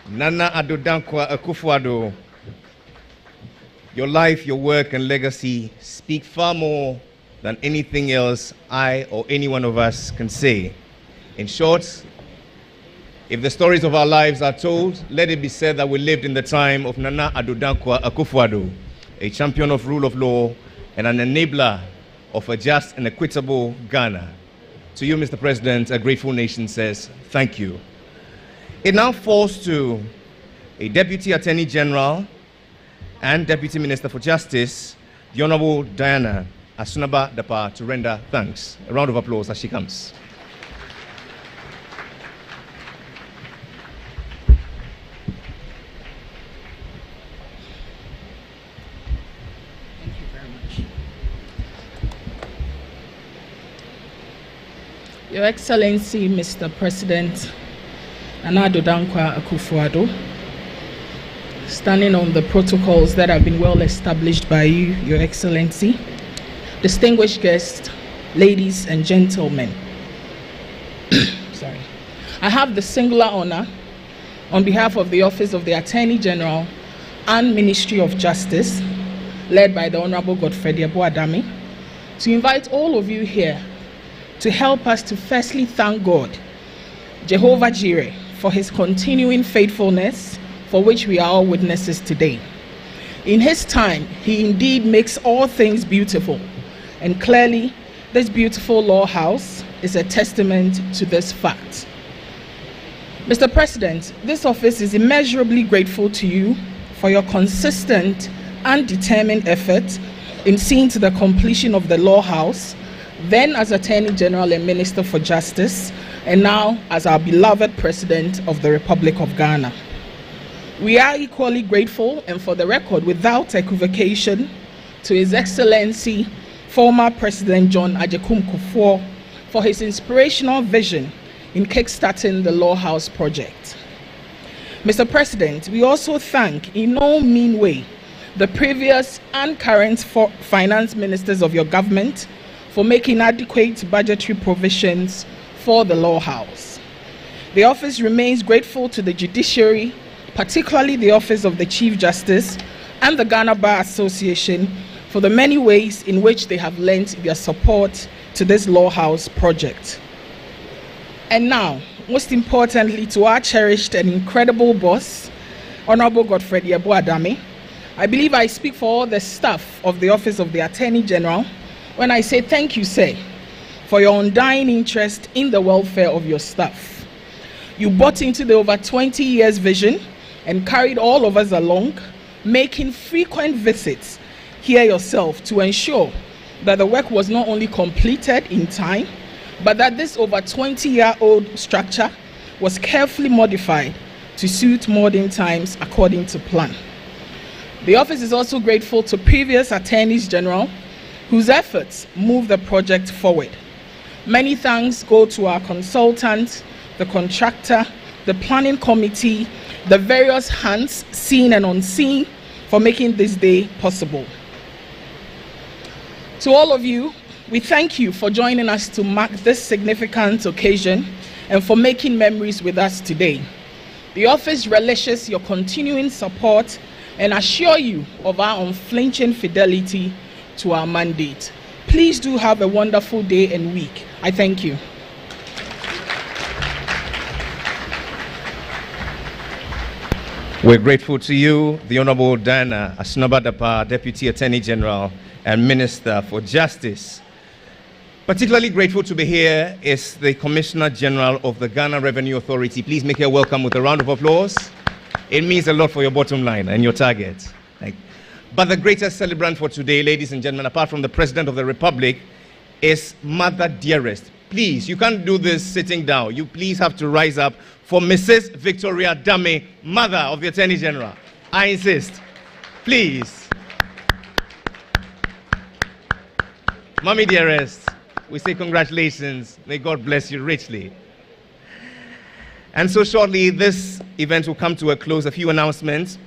Nana Addo Dankwa Akufo-Addo. Your life, your work, and legacy speak far more than anything else I or any one of us can say. In short, if the stories of our lives are told, let it be said that we lived in the time of Nana Addo Dankwa Akufo-Addo, a champion of rule of law and an enabler of a just and equitable Ghana. To you, Mr. President, a grateful nation says thank you. It now falls to a Deputy Attorney General and Deputy Minister for Justice, the Honorable Diana Asunaba Dapa, to render thanks. A round of applause as she comes. Your Excellency, Mr. President, Nana Addo Dankwa Akufo-Addo, standing on the protocols that have been well established by you, Your Excellency, distinguished guests, ladies and gentlemen. Sorry. I have the singular honor, on behalf of the Office of the Attorney General and Ministry of Justice, led by the Honorable Godfrey Adami, to invite all of you here to help us to firstly thank God, Jehovah Jireh, for his continuing faithfulness, for which we are all witnesses today. In his time, he indeed makes all things beautiful, and clearly, this beautiful Law House is a testament to this fact. Mr. President, this office is immeasurably grateful to you for your consistent and determined effort in seeing to the completion of the Law House, then as Attorney General and Minister for Justice, and now as our beloved President of the Republic of Ghana. We are equally grateful, and for the record, without equivocation, to His Excellency, former President John Agyekum Kufuor, for his inspirational vision in kickstarting the Law House project. Mr. President, we also thank in no mean way the previous and current finance ministers of your government for making adequate budgetary provisions for the Law House. The office remains grateful to the judiciary, particularly the Office of the Chief Justice and the Ghana Bar Association, for the many ways in which they have lent their support to this Law House project. And now, most importantly, to our cherished and incredible boss, Honorable Godfrey Yeboah-Adame, I believe I speak for all the staff of the Office of the Attorney General when I say thank you, sir, for your undying interest in the welfare of your staff. You bought into the over 20 years vision and carried all of us along, making frequent visits here yourself to ensure that the work was not only completed in time, but that this over 20-year-old structure was carefully modified to suit modern times according to plan. The office is also grateful to previous attorneys general whose efforts moved the project forward. Many thanks go to our consultants, the contractor, the planning committee, the various hands, seen and unseen, for making this day possible. To all of you, we thank you for joining us to mark this significant occasion and for making memories with us today. The office relishes your continuing support and assure you of our unflinching fidelity to our mandate. Please do have a wonderful day and week. I thank you. We're grateful to you, the Honorable Diana Asnobadapa, Deputy Attorney General and Minister for Justice. Particularly grateful to be here is the Commissioner General of the Ghana Revenue Authority. Please make her welcome with a round of applause. It means a lot for your bottom line and your target. But the greatest celebrant for today, ladies and gentlemen, apart from the President of the Republic, is Mother Dearest. Please, you can't do this sitting down. You please have to rise up for Mrs. Victoria Dame, Mother of the Attorney General. I insist. Please. Mommy Dearest, we say congratulations. May God bless you richly. And so shortly, this event will come to a close. A few announcements.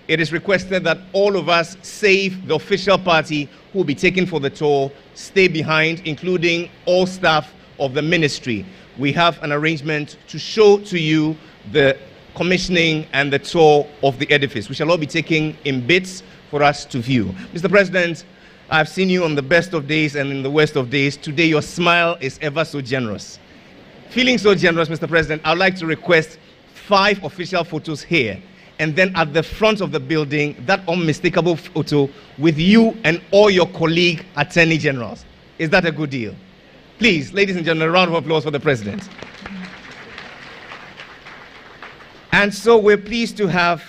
It is requested that all of us, save the official party who will be taken for the tour, stay behind, including all staff of the ministry. We have an arrangement to show to you the commissioning and the tour of the edifice. We shall all be taking in bits for us to view. Mr. President, I've seen you on the best of days and in the worst of days. Today, your smile is ever so generous. Feeling so generous, Mr. President, I'd like to request 5 official photos here, and then at the front of the building, that unmistakable photo with you and all your colleague attorney generals. Is that a good deal? Please, ladies and gentlemen, a round of applause for the President. And so we're pleased to have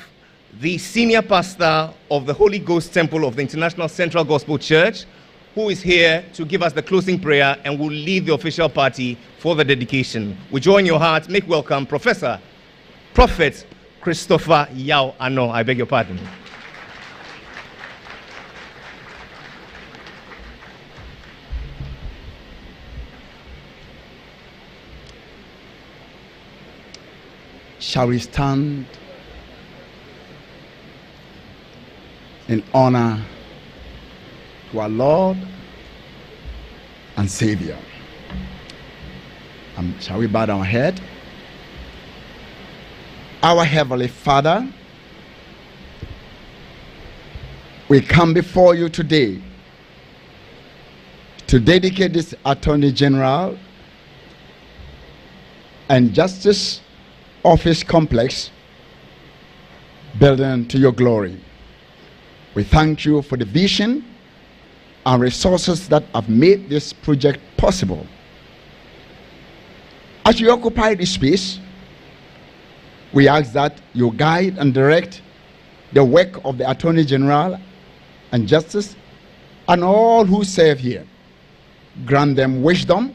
the senior pastor of the Holy Ghost Temple of the International Central Gospel Church, who is here to give us the closing prayer and will lead the official party for the dedication. We join your heart, make welcome Prophet Christopher Yao Ano. I beg your pardon. Shall we stand in honor to our Lord and Savior? Shall we bow our head? Our Heavenly Father, we come before you today to dedicate this Attorney General and Justice Office Complex building to your glory. We thank you for the vision and resources that have made this project possible. As you occupy this space, we ask that you guide and direct the work of the Attorney General and Justice and all who serve here. Grant them wisdom,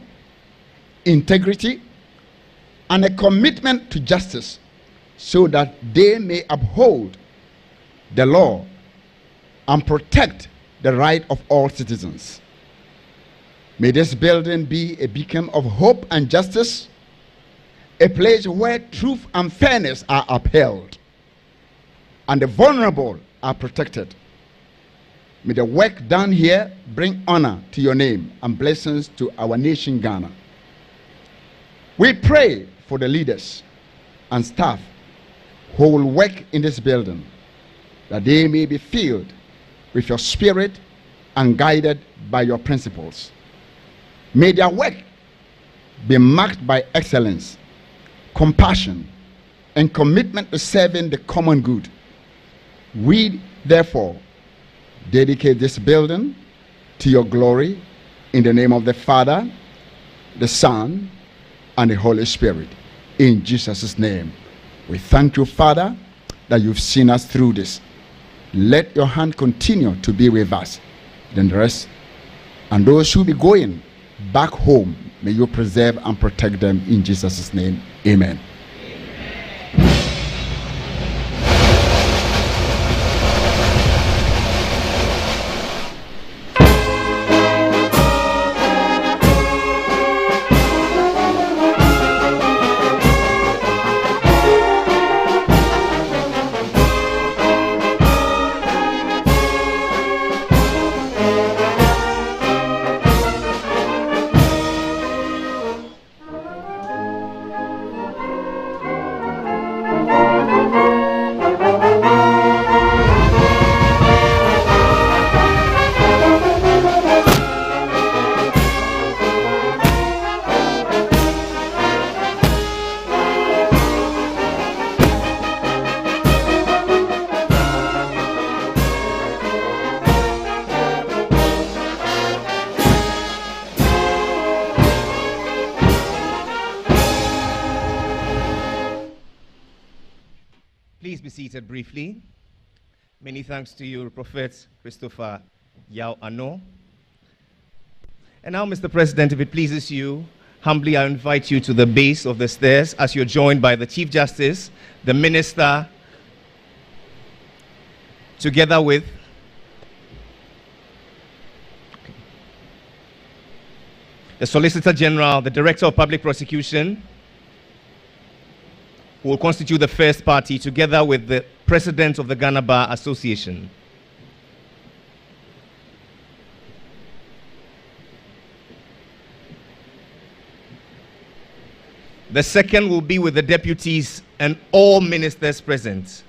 integrity, and a commitment to justice so that they may uphold the law and protect the right of all citizens. May this building be a beacon of hope and justice, a place where truth and fairness are upheld. and the vulnerable are protected. May the work done here bring honor to your name and blessings to our nation, Ghana. We pray for the leaders and staff who will work in this building, that they may be filled with your spirit and guided by your principles. May their work be marked by excellence, compassion, and commitment to serving the common good. We, therefore, dedicate this building to your glory in the name of the Father, the Son, and the Holy Spirit. In Jesus' name, we thank you, Father, that you've seen us through this. Let your hand continue to be with us. Then the rest, and those who be going back home, may you preserve and protect them in Jesus' name. Amen. Please be seated briefly. Many thanks to you, Prophet Christopher Yao Ano. And now, Mr. President, if it pleases you, humbly I invite you to the base of the stairs as you're joined by the Chief Justice, the Minister, together with the Solicitor General, the Director of Public Prosecution, who will constitute the first party, together with the President of the Ghana Bar Association. The second will be with the deputies and all ministers present.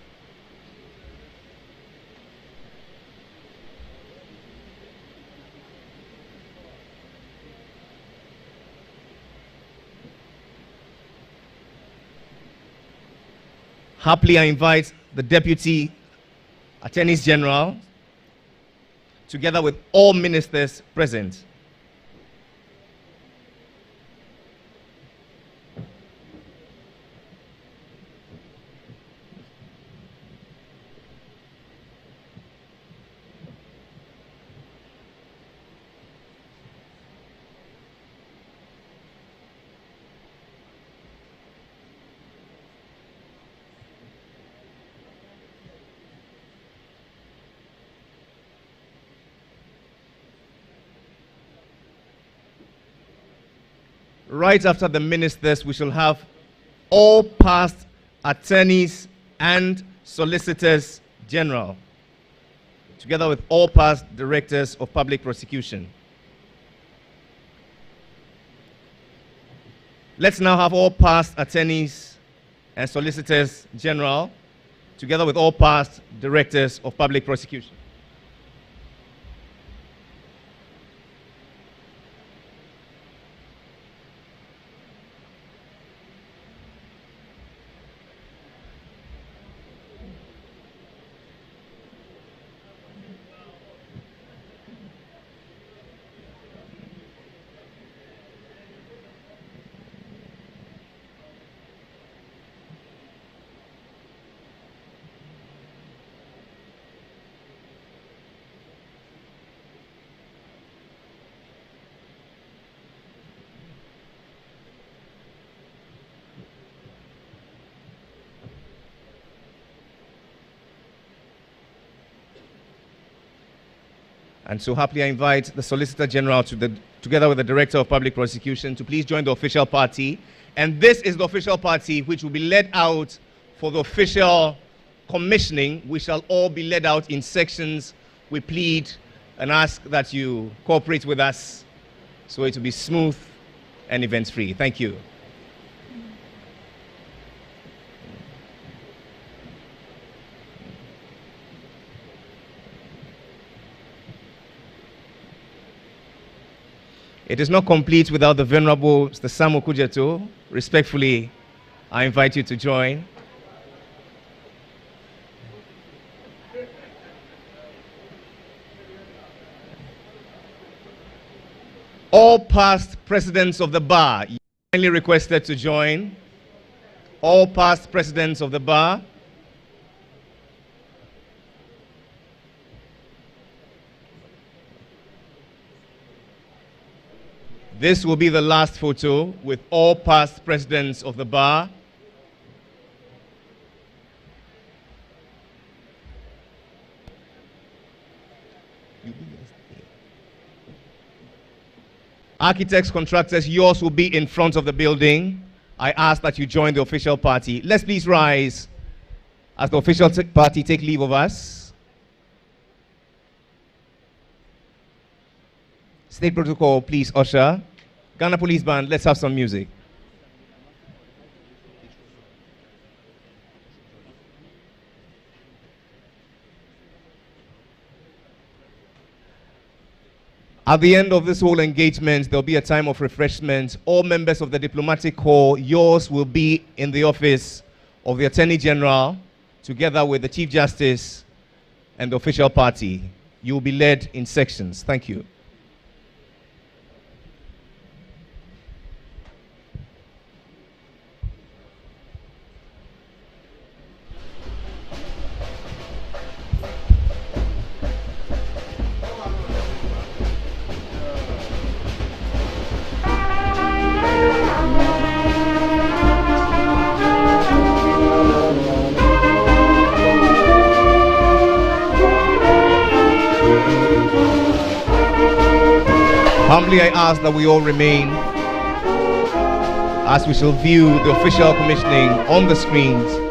Happily, I invite the Deputy Attorneys General, together with all ministers present. Right after the ministers, we shall have all past attorneys and solicitors general, together with all past directors of public prosecution. Let's now have all past attorneys and solicitors general, together with all past directors of public prosecution. And so happily I invite the Solicitor General together with the Director of Public Prosecution to please join the official party. And this is the official party which will be led out for the official commissioning, we shall all be led out in sections. We plead and ask that you cooperate with us so it will be smooth and event-free. Thank you. It is not complete without the Venerable Mr. Samuel Kujeto. Respectfully, I invite you to join. All past presidents of the bar, you are kindly requested to join. All past presidents of the bar. This will be the last photo with all past presidents of the bar. Architects, contractors, yours will be in front of the building. I ask that you join the official party. Let's please rise as the official party take leave of us. State protocol, please, usher. Ghana Police Band, let's have some music. At the end of this whole engagement, there'll be a time of refreshment. All members of the diplomatic corps, yours will be in the office of the Attorney General, together with the Chief Justice and the official party. You will be led in sections. Thank you. Humbly I ask that we all remain as we shall view the official commissioning on the screens.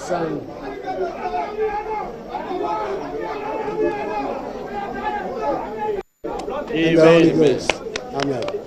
Son. And the Holy Ghost. Amen.